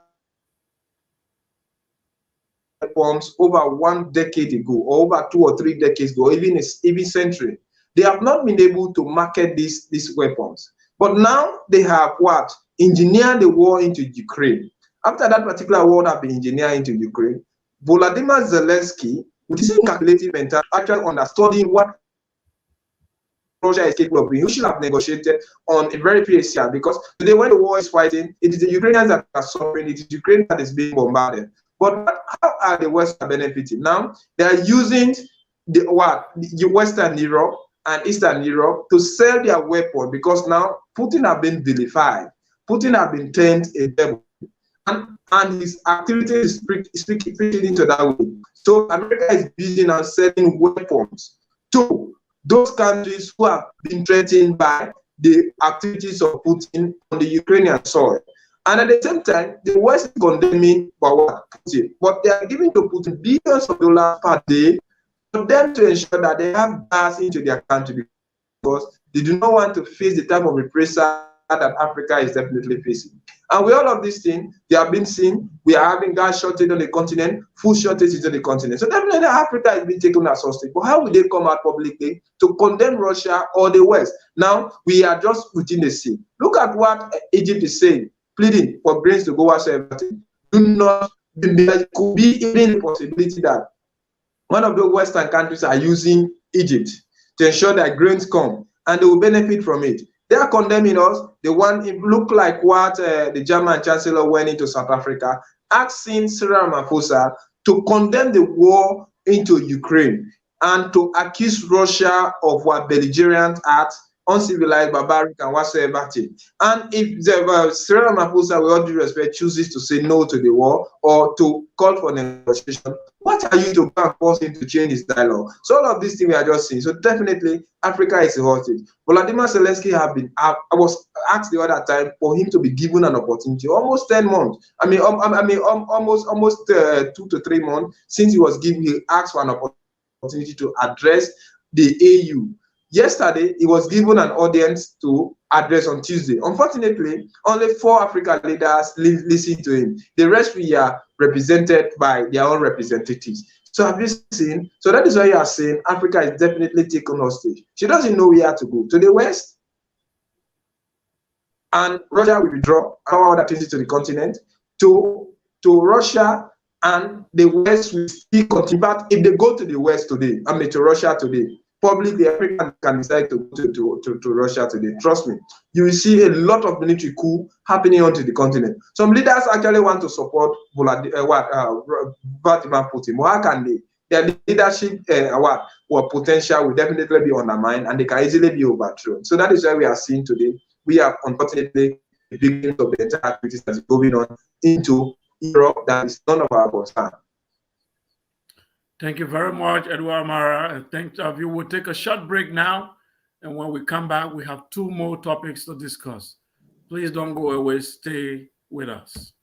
bombs over 1 decade ago, or over 2 or 3 decades ago, even century. They have not been able to market these weapons. But now they have engineered the war into Ukraine. After that particular war have been engineered into Ukraine, Volodymyr Zelensky, with his calculated mental, actually understanding what Russia is capable of doing, who should have negotiated on a very PSR, because today when the war is fighting, it is the Ukrainians that are suffering, it is Ukraine that is being bombarded. But how are the West benefiting? Now they are using the Western Europe and Eastern Europe to sell their weapon, because now Putin have been vilified. Putin have been turned a devil, and his activity is speaking into that way. So America is busy now selling weapons to those countries who have been threatened by the activities of Putin on the Ukrainian soil. And at the same time, the West is condemning Putin, but they are giving to Putin billions of dollars per day for them to ensure that they have gas into their country, because they do not want to face the type of reprisal that Africa is definitely facing. And with all of these things, they have been seen. We are having gas shortage on the continent, food shortage into the continent. So definitely Africa has been taken as hostage. But how will they come out publicly to condemn Russia or the West? Now we are just within the sea. Look at what Egypt is saying, pleading for grains to go outside. There could be even a possibility that one of the Western countries are using Egypt to ensure that grains come and they will benefit from it. They are condemning us. They want it look like what the German Chancellor went into South Africa, asking Cyril Ramaphosa to condemn the war into Ukraine and to accuse Russia of what belligerent acts uncivilized, barbaric, and whatsoever thing. And if Cyril Ramaphosa, with all due respect, chooses to say no to the war or to call for negotiation, what are you to go and force him to change his dialogue? So all of these things we are just seeing. So definitely, Africa is a hostage. Volodymyr Zelensky I was asked the other time for him to be given an opportunity, almost 10 months. Almost 2 to 3 months since he asked for an opportunity to address the AU. Yesterday, he was given an audience to address on Tuesday. Unfortunately, only 4 African leaders listened to him. The rest we are represented by their own representatives. So have you seen? So that is why you are saying Africa is definitely taken hostage. She doesn't know where to go. To the West, and Russia will withdraw all other things to the continent. To Russia, and the West will still continue. But if they go to the West today, to Russia today, probably the Africans can decide to go to Russia today. Trust me, you will see a lot of military coup happening onto the continent. Some leaders actually want to support Vladimir Putin. But how can they? Their leadership or potential will definitely be undermined, and they can easily be overthrown. So that is why we are seeing today. We are unfortunately the beginning of the entire activities that is going on into Europe. That is none of our concern. Thank you very much, Edward Amara. Thank you. We'll take a short break now. And when we come back, we have 2 more topics to discuss. Please don't go away. Stay with us.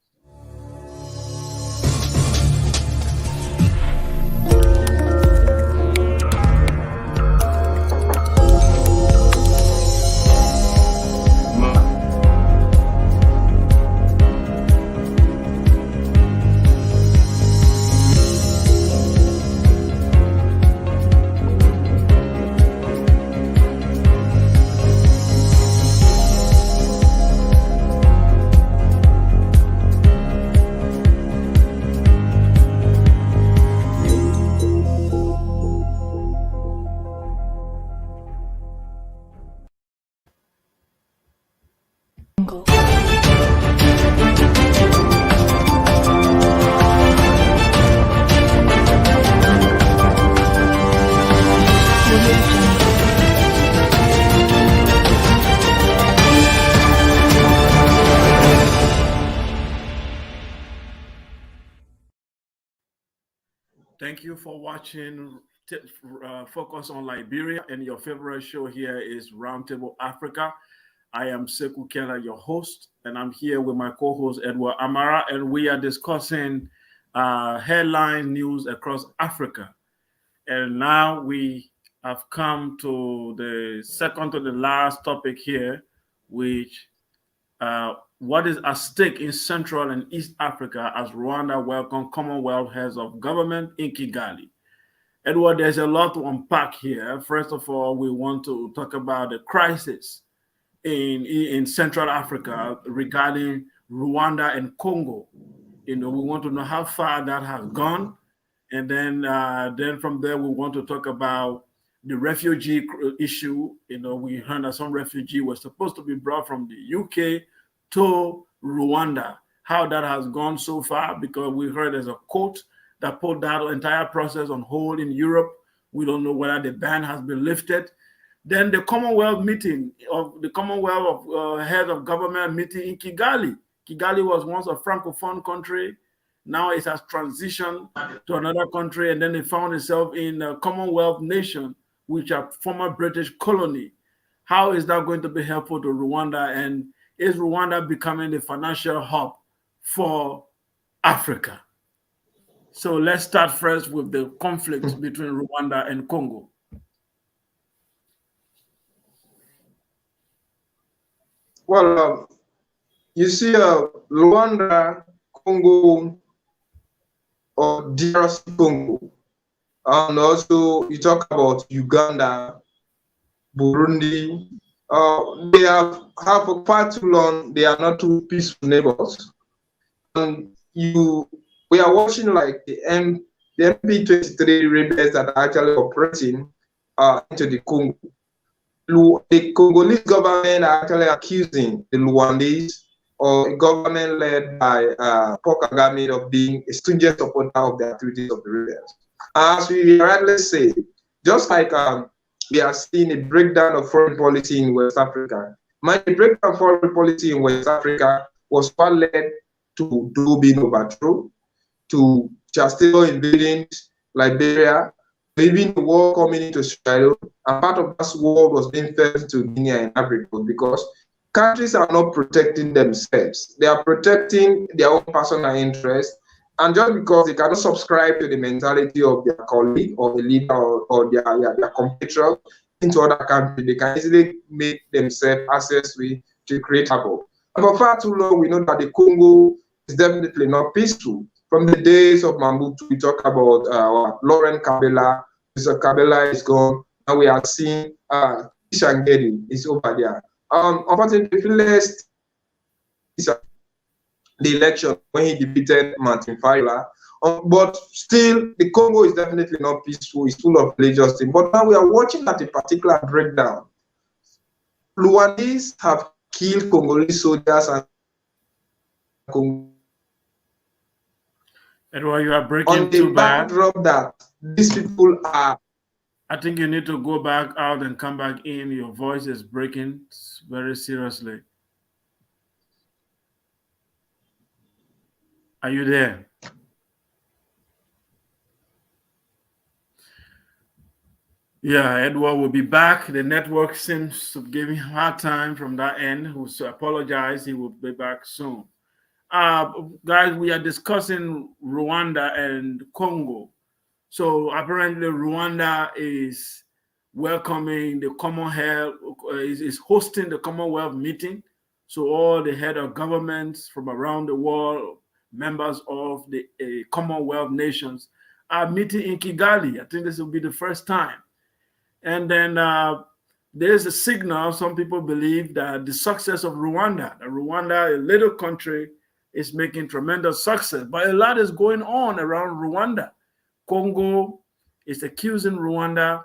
Thank you for watching Focus on Liberia, and your favorite show here is Roundtable Africa. I am Sekou Kela, your host, and I'm here with my co-host Edward Amara, and we are discussing headline news across Africa. And now we have come to the second to the last topic here, which what is at stake in Central and East Africa as Rwanda welcomes Commonwealth heads of government in Kigali. Edward, there's a lot to unpack here. First of all, we want to talk about the crisis in Central Africa regarding Rwanda and Congo. We want to know how far that has gone. And then from there, we want to talk about the refugee issue. We heard that some refugee was supposed to be brought from the UK to Rwanda. How that has gone so far, because we heard there's a court that put that entire process on hold in Europe. We don't know whether the ban has been lifted. Then the Commonwealth meeting of the Commonwealth of head of government meeting in Kigali. Kigali was once a Francophone country. Now it has transitioned to another country, and then it found itself in a Commonwealth nation, which are former British colony. How is that going to be helpful to Rwanda? And is Rwanda becoming the financial hub for Africa? So let's start first with the conflict between Rwanda and Congo. Well, you see, Rwanda, Congo, or DRC Congo, and also you talk about Uganda, Burundi. They have for far too long. They are not two peaceful neighbors. And we are watching like the MP23 rebels that are actually operating into the Congo. The Congolese government are actually accusing the Rwandese, or a government led by Paul Kagame, of being a stringent supporter of the activities of the rebels. As we rightly say, just like we are seeing a breakdown of foreign policy in West Africa. The breakdown of foreign policy in West Africa was what led to Doro being overthrown, to Chastel invading Liberia, even the war coming into Sierra Leone, and part of that war was being fed to Guinea and Africa because countries are not protecting themselves. They are protecting their own personal interests, and just because they cannot subscribe to the mentality of their colleague or the leader or their compatriot into other countries, they can easily make themselves accessory to create havoc. And for far too long, we know that the Congo is definitely not peaceful. From the days of Mobutu, we talk about Laurent Kabila. Mr. Kabila is gone. Now we are seeing Tshisekedi is over there. Unfortunately, let's the election when he defeated Martin Fayula. But still, the Congo is definitely not peaceful. It's full of religious things. But now we are watching at a particular breakdown. Rwandese have killed Congolese soldiers and Edward, you are breaking too bad. Backdrop that these people are. I think you need to go back out and come back in. Your voice is breaking very seriously. Are you there? Yeah, Edward will be back. The network seems to give him a hard time from that end. Who apologize. He will be back soon. Guys, we are discussing Rwanda and Congo. So apparently Rwanda is welcoming the Commonwealth, is hosting the Commonwealth meeting. So all the head of governments from around the world, members of the Commonwealth nations are meeting in Kigali. I think this will be the first time. And then there's a signal, some people believe that the success of Rwanda, a little country, is making tremendous success. But a lot is going on around Rwanda. Congo is accusing Rwanda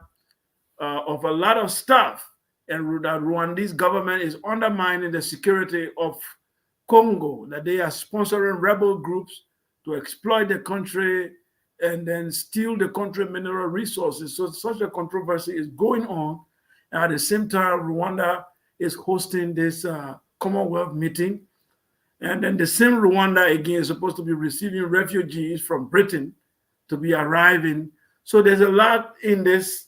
of a lot of stuff, and that Rwandese government is undermining the security of Congo, that they are sponsoring rebel groups to exploit the country and then steal the country mineral resources. So such a controversy is going on. And at the same time, Rwanda is hosting this Commonwealth meeting. And then the same Rwanda, again, is supposed to be receiving refugees from Britain to be arriving. So there's a lot in this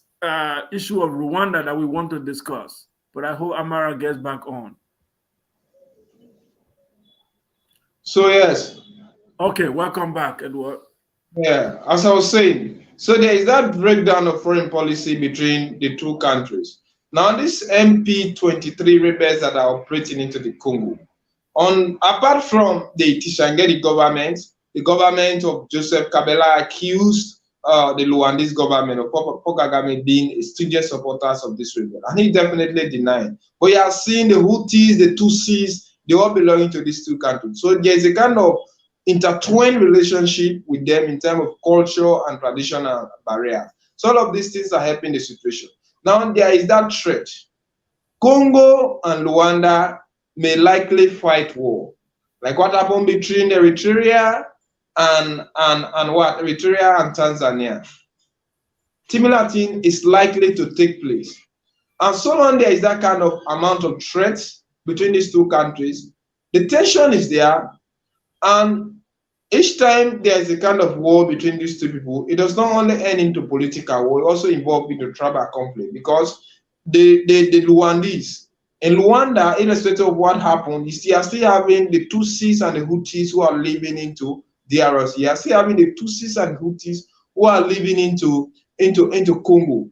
issue of Rwanda that we want to discuss. But I hope Amara gets back on. So, yes. Okay, welcome back, Edward. Yeah, as I was saying, so there is that breakdown of foreign policy between the two countries. Now, this MP23 rebels that are operating into the Congo, apart from the Tshisekedi government, the government of Joseph Kabila accused the Rwandese government of Paul Kagame being studious supporters of this rebel, and he definitely denied. But you are seeing the Houthis, the Tutsis, they all belonging to these two countries. So there is a kind of intertwined relationship with them in terms of culture and traditional barriers. So all of these things are helping the situation. Now there is that threat. Congo and Rwanda may likely fight war, like what happened between Eritrea and Eritrea and Tanzania. Similar thing is likely to take place. And so long there is that kind of amount of threat between these two countries, the tension is there, and each time there is a kind of war between these two people, it does not only end into political war, it also involves into tribal conflict, because the Rwandese, in Rwanda, irrespective of what happened, you are still having the Tutsis and the Hutus who are living into DRC. You are still having the Tutsis and Hutus who are living into Congo.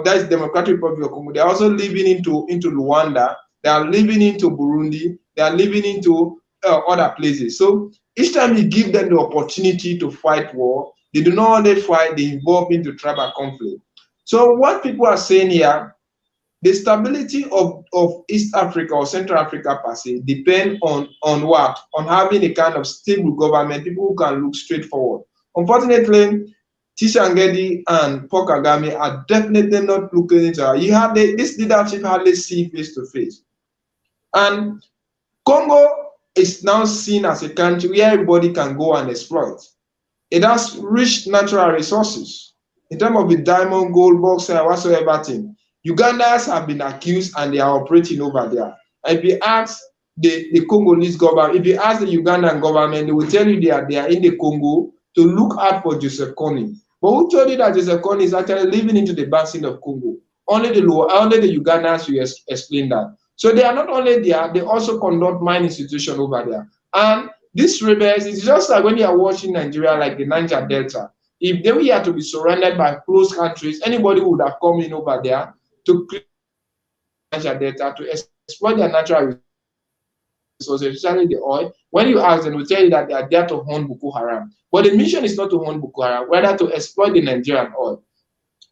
That's Democratic Republic of Congo. They are also living into Rwanda. They are living into Burundi. They are living into other places. So each time you give them the opportunity to fight war, they do not only fight, they involve into tribal conflict. So what people are saying here, the stability of East Africa or Central Africa per se depend on what? On having a kind of stable government, people who can look straight forward. Unfortunately, Tshisekedi and Paul Kagame are definitely not looking into it. You have this leadership hardly see face to face. And Congo is now seen as a country where everybody can go and exploit. It has rich natural resources in terms of the diamond, gold, bauxite, whatsoever thing. Ugandans have been accused and they are operating over there. If you ask the Congolese government, if you ask the Ugandan government, they will tell you they are in the Congo to look out for Joseph Kony. But who told you that Joseph Kony is actually living into the basin of Congo? Only the Ugandans will explain that. So they are not only there, they also conduct mine institution over there. And these rebels, it's just like when you are watching Nigeria, like the Niger Delta. If they were to be surrounded by close countries, anybody would have come in over there to create Niger Delta to exploit their natural resources, especially the oil. When you ask them, they will tell you that they are there to hunt Boko Haram. But the mission is not to hunt Boko Haram, rather to exploit the Nigerian oil.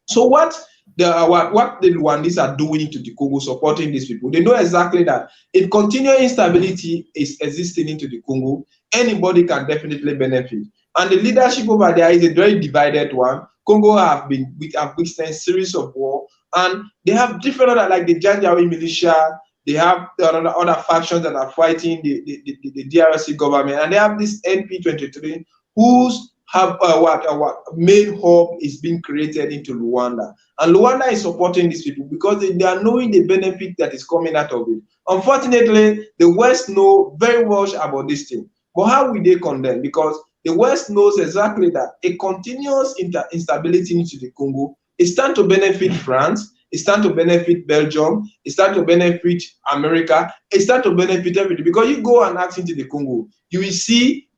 So what the Rwandese are doing to the Congo, supporting these people, they know exactly that if continual instability is existing into the Congo, anybody can definitely benefit. And the leadership over there is a very divided one. Congo have witnessed series of war, and they have different other, like the Janjaweed militia. They have other factions that are fighting the DRC government, and they have this NP23 whose main hub is being created into Rwanda. And Rwanda is supporting these people because they are knowing the benefit that is coming out of it. Unfortunately, the West know very much about this thing. But how will they condemn? Because the West knows exactly that a continuous instability into the Congo is starting to benefit France, it's starting to benefit Belgium, it's starting to benefit America, it's starting to benefit everything. Because you go and ask into the Congo, you will see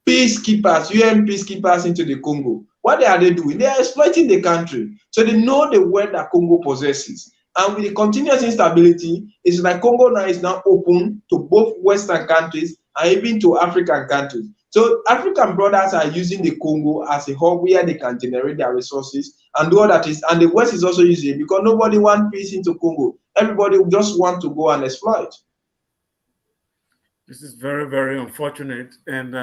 peacekeepers, UN peacekeepers into the Congo. What are they doing? They are exploiting the country. So they know the wealth that Congo possesses. And with the continuous instability, it's like Congo now is now open to both Western countries and even to African countries. So African brothers are using the Congo as a hub where they can generate their resources and do all that is, and the West is also using it because nobody wants peace into Congo. Everybody just want to go and exploit. This is very, very unfortunate. And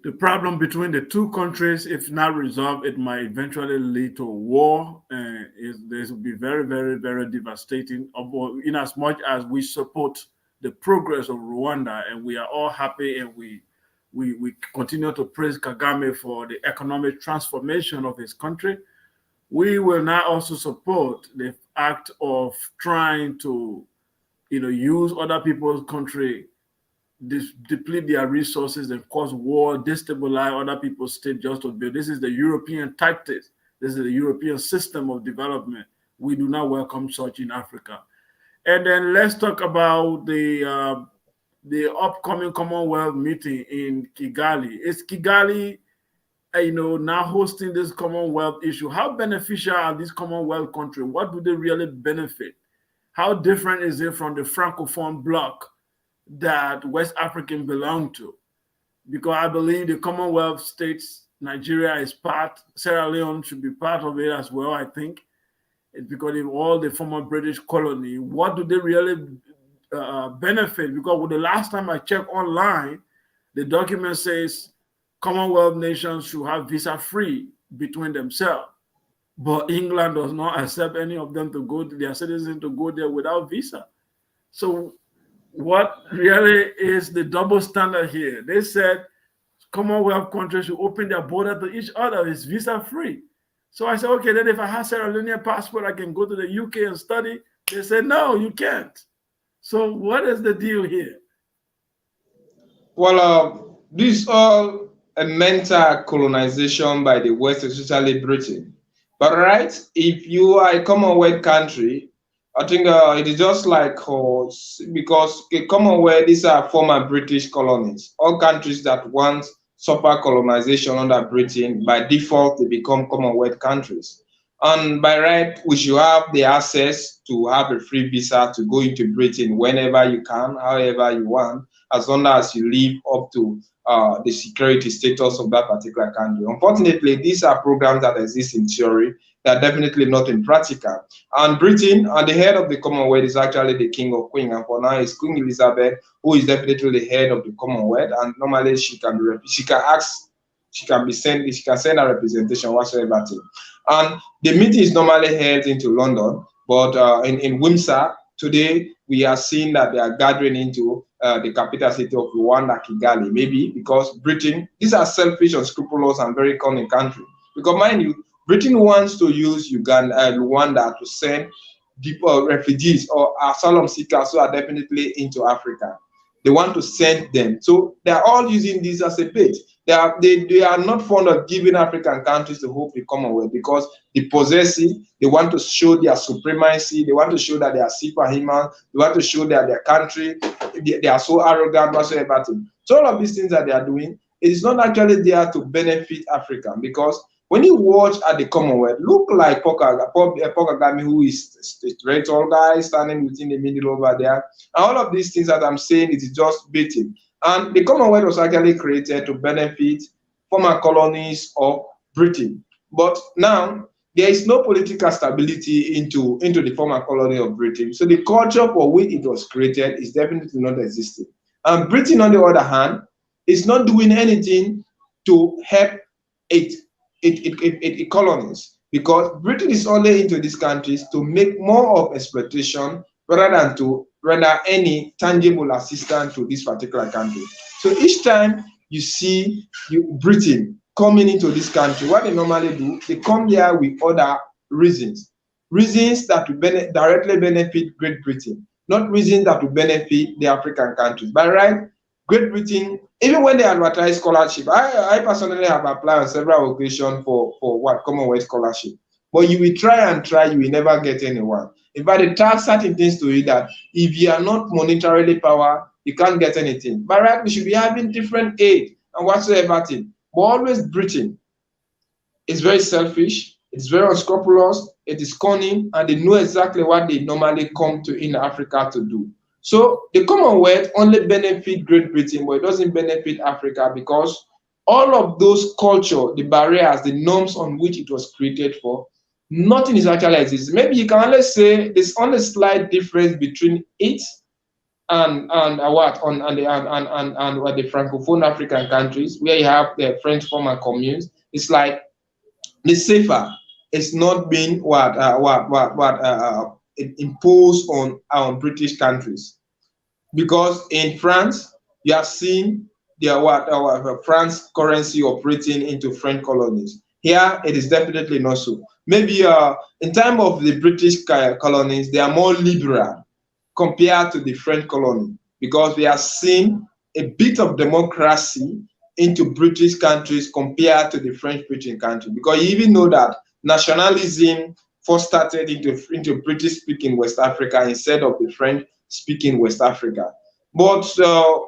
the problem between the two countries, if not resolved, it might eventually lead to a war. This will be very, very, very devastating. In as much as we support the progress of Rwanda, and we are all happy, and we continue to praise Kagame for the economic transformation of his country, we will now also support the act of trying to, use other people's country, deplete their resources and cause war, destabilize other people's state just to build. This is the European tactics. This is the European system of development. We do not welcome such in Africa. And then let's talk about the upcoming Commonwealth meeting in Kigali. Is Kigali, now hosting this Commonwealth issue? How beneficial are these Commonwealth countries? What do they really benefit? How different is it from the Francophone bloc that West Africans belong to? Because I believe the Commonwealth states, Nigeria is part, Sierra Leone should be part of it as well, I think. It's because of all the former British colony. What do they really benefit? Because with the last time I checked online, the document says Commonwealth nations should have visa-free between themselves. But England does not accept any of them to go, their citizens to go there without visa. So what really is the double standard here? They said Commonwealth countries should open their border to each other. It's visa-free. So I said, okay, then if I have Sierra Leonean passport, I can go to the UK and study. They said, no, you can't. So what is the deal here? Well, this is all a mental colonization by the West, especially Britain. But right, if you are a Commonwealth country, I think it is just like, because the Commonwealth, these are former British colonies. All countries that once suffer colonization under Britain, by default, they become Commonwealth countries. And by right, we should have the access to have a free visa to go into Britain whenever you can, however you want, as long as you live up to the security status of that particular country. Unfortunately, these are programs that exist in theory. They are definitely not in practical. And Britain, and the head of the Commonwealth is actually the King or Queen, and for now it's Queen Elizabeth, who is definitely the head of the Commonwealth. And normally she can send a representation whatsoever thing. And the meeting is normally held into London, but in Windsor today we are seeing that they are gathering into the capital city of Rwanda, Kigali, maybe because Britain, these are selfish, unscrupulous, and very cunning country. Because mind you, Britain wants to use Rwanda to send people, refugees or asylum seekers who are definitely into Africa. They want to send them. So they are all using this as a bait. They are not fond of giving African countries the hope they come away because they possess it. They want to show their supremacy. They want to show that they are superhuman. They want to show that their country, they are so arrogant whatsoever. So all of these things that they are doing, it is not actually there to benefit Africa, because when you watch at the Commonwealth, look like Paul Kagame, who is a very tall guy standing within the middle over there. And all of these things that I'm saying, it is just baiting. And the Commonwealth was actually created to benefit former colonies of Britain. But now, there is no political stability into the former colony of Britain. So the culture for which it was created is definitely not existing. And Britain, on the other hand, is not doing anything to help its colonies, because Britain is only into these countries to make more of exploitation rather than to render any tangible assistance to this particular country. So each time you see Britain coming into this country, what they normally do, they come here with other reasons that will directly benefit Great Britain, not reasons that will benefit the African countries. By right, Great Britain, even when they advertise scholarship, I personally have applied on several occasions for Commonwealth scholarship. But you will try, you will never get anyone. In fact, they tell certain things to you that if you are not monetarily powered, you can't get anything. By right, we should be having different aid and whatsoever thing. But always Britain is very selfish, it's very unscrupulous, it is cunning, and they know exactly what they normally come to in Africa to do. So the Commonwealth only benefits Great Britain, but it doesn't benefit Africa, because all of those culture, the barriers, the norms on which it was created for, nothing is actually existing. Maybe you can only say there's only a slight difference between it and the Francophone African countries, where you have the French former communes. It's like the safer. It's not being imposed on British countries, because in France you have seen the France currency operating into French colonies. Here it is definitely not so. Maybe in time of the British colonies, they are more liberal compared to the French colony, because we have seen a bit of democracy into British countries compared to the French Britain country, because you even know that nationalism first started into British-speaking West Africa instead of the French-speaking West Africa. But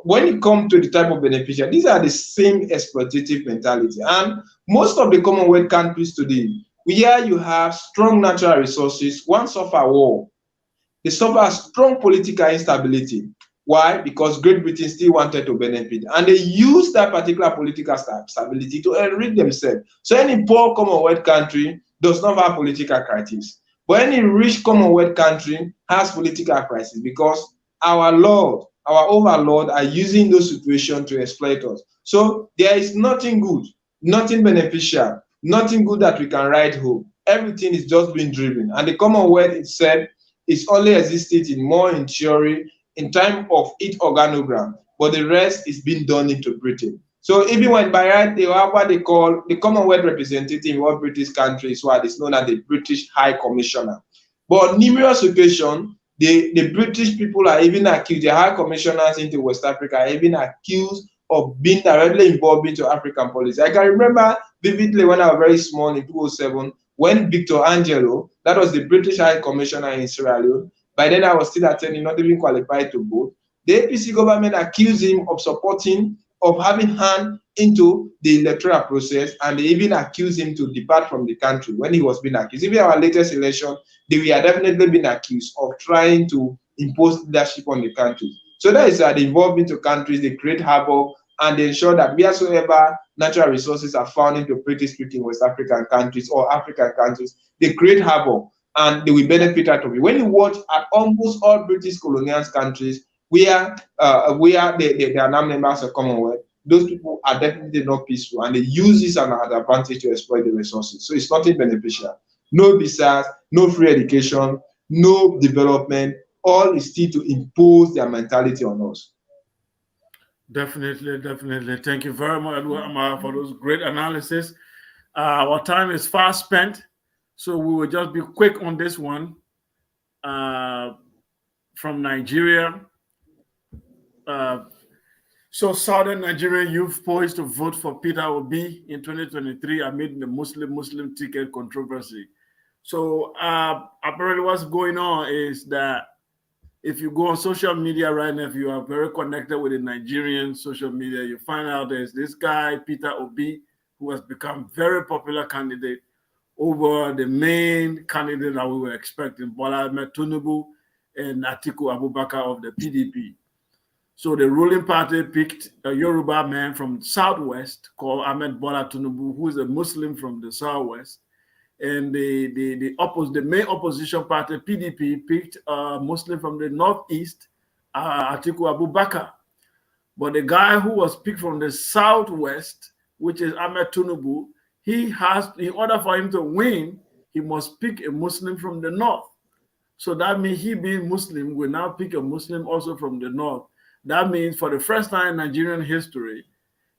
when it comes to the type of beneficiary, these are the same exploitative mentality. And most of the Commonwealth countries today, where you have strong natural resources, one suffer war. They suffer strong political instability. Why? Because Great Britain still wanted to benefit, and they use that particular political stability to enrich themselves. So any poor Commonwealth country does not have political crisis, but any rich Commonwealth country has political crisis, because our overlord are using those situations to exploit us. So there is nothing good, nothing beneficial, nothing good that we can write home. Everything is just being driven, and the Commonwealth itself is only existed in theory, in time of its organogram, but the rest is being done into Britain. So even when by right, they have what they call the Commonwealth representative in what British country is what is known as the British High Commissioner. But on numerous occasions, the British people are even accused, the High Commissioners into West Africa are even accused of being directly involved into African policy. I can remember vividly when I was very small in 2007, when Victor Angelo, that was the British High Commissioner in Sierra Leone, by then I was still attending, not even qualified to vote. The APC government accused him of having hand into the electoral process, and they even accused him to depart from the country when he was being accused. Even our latest election, they were definitely being accused of trying to impose leadership on the country. So that is that they involve into countries, they create havoc, and they ensure that wheresoever natural resources are found into British-speaking West African countries or African countries, they create havoc, and they will benefit out of it. When you watch at almost all British colonial countries where they are now members of Commonwealth, those people are definitely not peaceful, and they use this as an advantage to exploit the resources. So it's nothing beneficial. No visas, no free education, no development. All is still to impose their mentality on us. Definitely. Thank you very much, Amar, for those great analysis. Our time is fast spent, so we will just be quick on this one. From Nigeria. So Southern Nigerian youth poised to vote for Peter Obi in 2023 amid the Muslim ticket controversy. So apparently what's going on is that if you go on social media right now, if you are very connected with the Nigerian social media, you find out there's this guy, Peter Obi, who has become very popular candidate over the main candidate that we were expecting, Bola Ahmed Tinubu and Atiku Abubakar of the PDP. So the ruling party picked a Yoruba man from the Southwest called Ahmed Bola Tinubu, who is a Muslim from the Southwest. And the main opposition party, PDP, picked a Muslim from the Northeast, Atiku Abubakar. But the guy who was picked from the Southwest, which is Ahmed Tinubu, in order for him to win, he must pick a Muslim from the North. So that means he being Muslim will now pick a Muslim also from the North. That means for the first time in Nigerian history,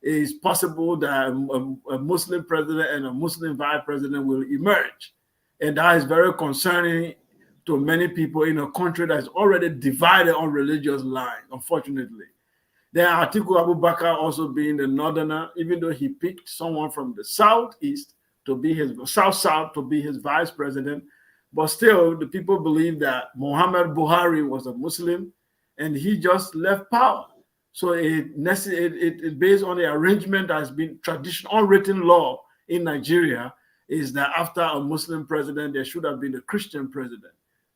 it is possible that a Muslim president and a Muslim vice president will emerge. And that is very concerning to many people in a country that's already divided on religious lines, unfortunately. Then Atiku Abubakar also being the northerner, even though he picked someone from the southeast to be his south to be his vice president, but still the people believe that Muhammad Buhari was a Muslim and he just left power. So it based on the arrangement that has been traditional, unwritten law in Nigeria, is that after a Muslim president, there should have been a Christian president.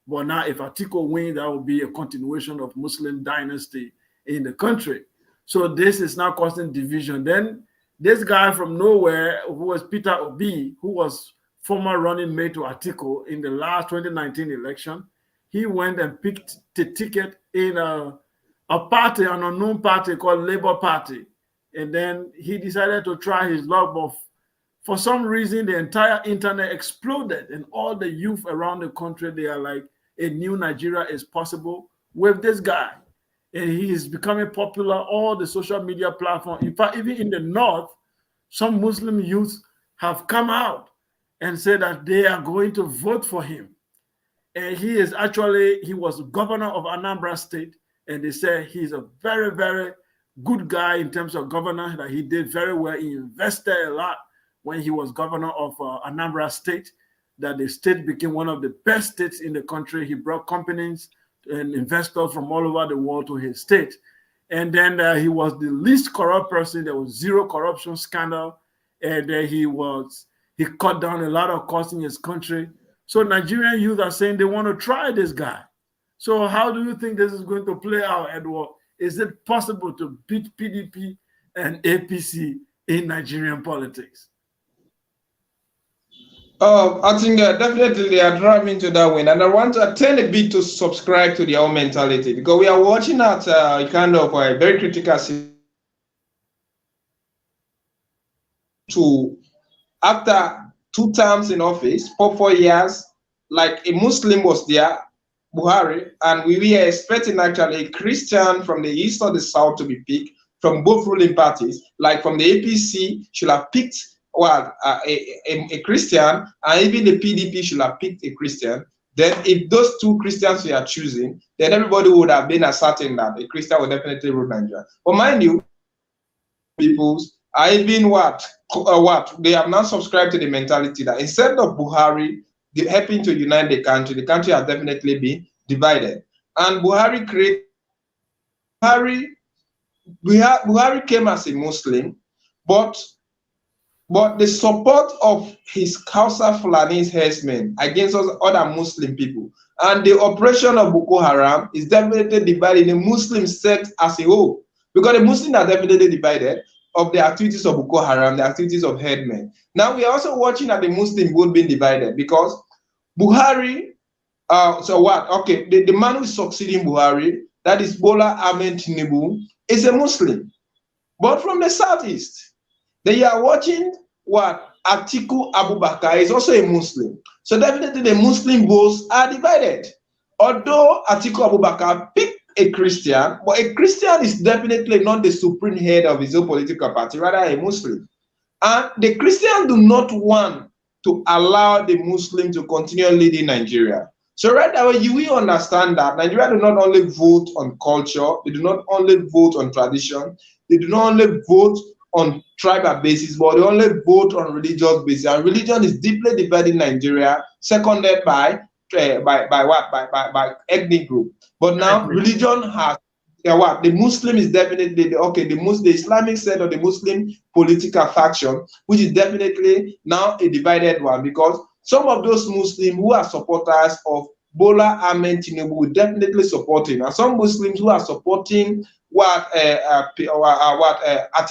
But now if Atiku wins, that will be a continuation of Muslim dynasty in the country. So this is now causing division. Then this guy from nowhere, who was Peter Obi, who was former running mate to Atiku in the last 2019 election, he went and picked the ticket in a party, an unknown party called Labour Party. And then he decided to try his luck, but for some reason, the entire internet exploded and all the youth around the country, they are like, a new Nigeria is possible with this guy. And he is becoming popular, all the social media platforms. In fact, even in the North, some Muslim youth have come out and said that they are going to vote for him. And he was governor of Anambra State, and they say he's a very, very good guy in terms of governor, that he did very well. He invested a lot when he was governor of Anambra State, that the state became one of the best states in the country. He brought companies and investors from all over the world to his state. And then he was the least corrupt person. There was zero corruption scandal. And he cut down a lot of costs in his country. So Nigerian youth are saying they want to try this guy. So how do you think this is going to play out, Edward? Is it possible to beat PDP and APC in Nigerian politics? I think definitely they are driving to that win. And I want to attend a bit to subscribe to their own mentality, because we are watching at kind of a very critical to after 2 terms in office, for 4 years, like a Muslim was there, Buhari, and we were expecting actually a Christian from the east or the south to be picked from both ruling parties, like from the APC should have picked a Christian, and even the PDP should have picked a Christian. Then if those 2 Christians we are choosing, then everybody would have been certain that a Christian would definitely rule Nigeria. But mind you, peoples are even what they have now subscribed to the mentality that instead of Buhari helping to unite the country has definitely been divided. And Buhari Buhari came as a Muslim, but the support of his Hausa Fulani herdsmen against other Muslim people and the operation of Boko Haram is definitely dividing the Muslim sect as a whole, because the Muslims are definitely divided of the activities of Boko Haram, the activities of headmen. Now we are also watching at the Muslim vote being divided, because Buhari, the man who is succeeding Buhari, that is Bola Ahmed Tinubu, is a Muslim, but from the southeast. They are watching Atiku Abubakar is also a Muslim. So definitely the Muslim votes are divided. Although Atiku Abubakar picked a Christian, but a Christian is definitely not the supreme head of his own political party, rather a Muslim. And the Christians do not want to allow the Muslim to continue leading Nigeria. So right now, you will understand that Nigeria do not only vote on culture, they do not only vote on tradition, they do not only vote on tribal basis, but they only vote on religious basis. And religion is deeply divided in Nigeria, seconded by ethnic group. But now religion has the Muslim is definitely the Islamic side of the Muslim political faction, which is definitely now a divided one, because some of those Muslims who are supporters of Bola Ahmed Tinubu will definitely support him, and some Muslims who are supporting Atiku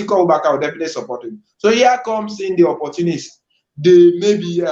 Abubakar will definitely support him. So here comes in the opportunist. They maybe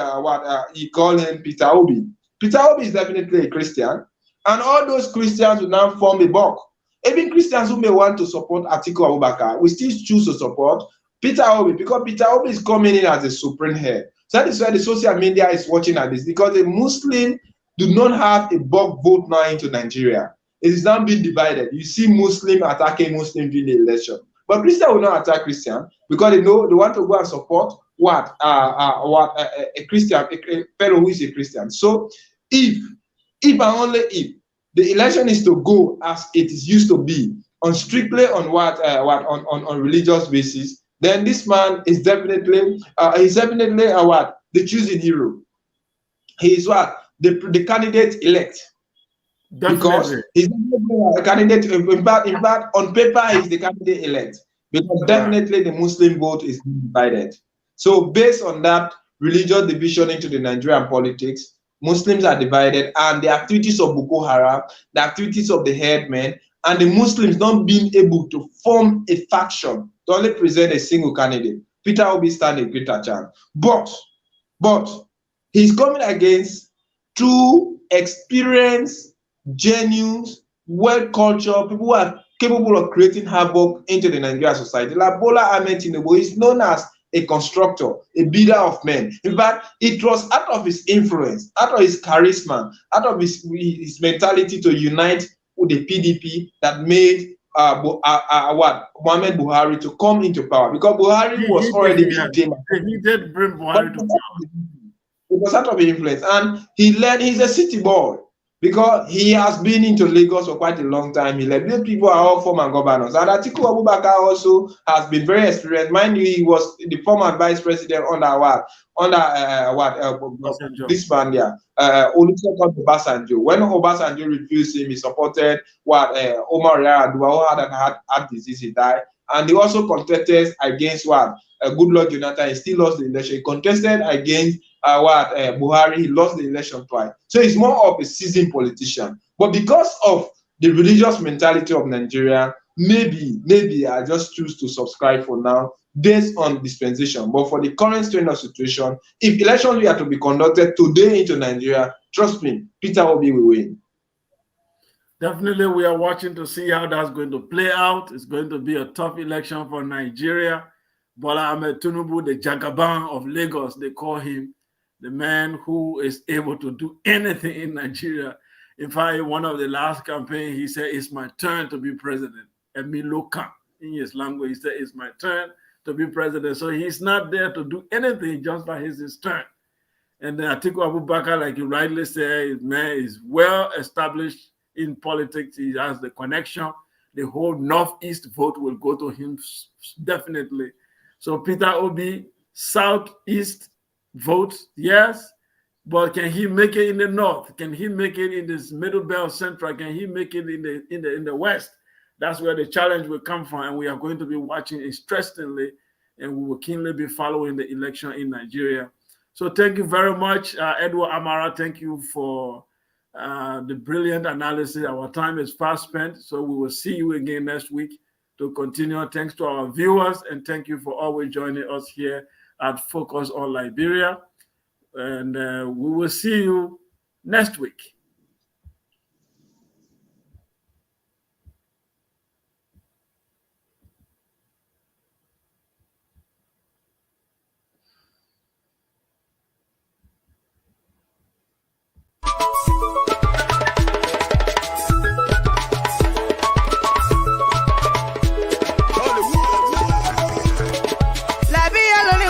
he call him Peter Obi. Peter Obi is definitely a Christian, and all those Christians will now form a bloc. Even Christians who may want to support Atiku Abubakar will still choose to support Peter Obi, because Peter Obi is coming in as a supreme head. So that is why the social media is watching at this, because the Muslims do not have a bulk vote now into Nigeria. It is now being divided. You see Muslim attacking Muslim during the election, but Christian will not attack Christian, because they know they want to go and support a Christian, a fellow who is a Christian. So if and only if the election is to go as it is used to be, on strictly on on religious basis, then this man is definitely the choosing hero. He is the candidate elect. Definitely. Because he's a candidate. In fact, on paper, he's the candidate elect, because definitely the Muslim vote is divided. So based on that religious division into the Nigerian politics, Muslims are divided, and the activities of Boko Haram, the activities of the headmen, and the Muslims not being able to form a faction to only present a single candidate. Peter Obi stand a greater chance. But he's coming against two experienced, genuine, well-cultured people who are capable of creating havoc into the Nigerian society. Like Bola Ahmed Tinubu is known as a constructor, a builder of men. In fact, it was out of his influence, out of his charisma, out of his mentality to unite with the PDP that made Muhammad Buhari to come into power, because Buhari was already victim. He did bring Buhari to power. It was out of his influence, and he's a city boy, because he has been into Lagos for quite a long time. These people are all former governors. And Atiku Abubakar also has been very experienced. Mind you, he was the former vice president this man here, Olusegun Obasanjo. When Obasanjo refused him, he supported Omar Yar'Adua, who had an heart disease. He died. And he also contested against Goodluck Jonathan. He still lost the election. He contested against Buhari. He lost the election twice. So he's more of a seasoned politician. But because of the religious mentality of Nigeria, maybe I just choose to subscribe for now based on dispensation. But for the current strain of situation, if elections were to be conducted today into Nigeria, trust me, Peter Obi will win. Definitely, we are watching to see how that's going to play out. It's going to be a tough election for Nigeria. Bola Ahmed Tinubu, the Jagaban of Lagos, they call him, the man who is able to do anything in Nigeria. In fact, in one of the last campaigns, he said, "It's my turn to be president." Emilokan, in his language, he said, "It's my turn to be president." So he's not there to do anything, just like it's his turn. And then Atiku Abubakar, like you rightly say, his man is well established in politics. He has the connection. The whole Northeast vote will go to him definitely. So Peter Obi, Southeast vote, yes, but can he make it in the North? Can he make it in this Middle Belt Central? Can he make it in the West? That's where the challenge will come from, and we are going to be watching interestingly, and we will keenly be following the election in Nigeria. So thank you very much, Edward Amara. Thank you for the brilliant analysis. Our time is fast spent, so we will see you again next week to continue. Thanks to our viewers, and thank you for always joining us here at Focus on Liberia. And we will see you next week. La vie à l'only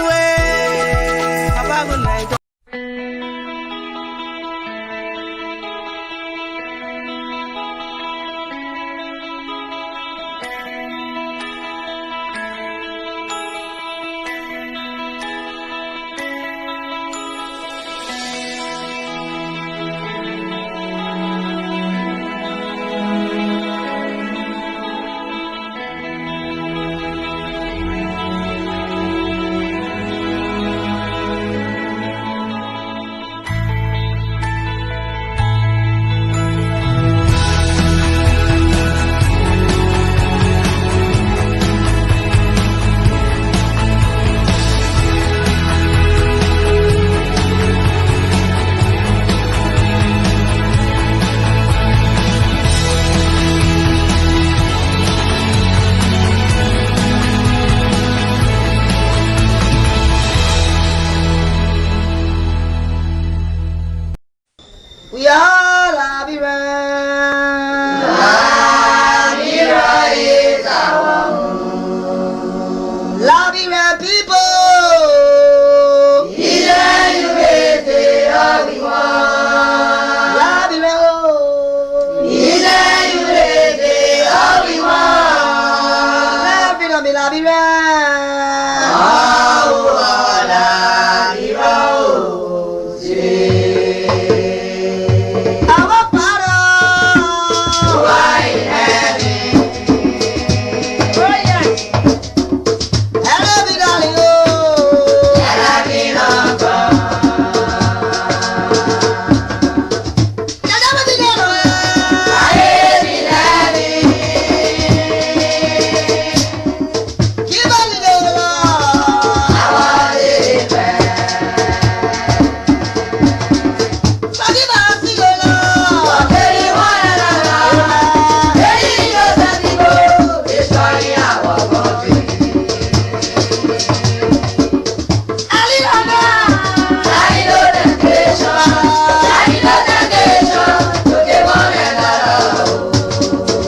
people.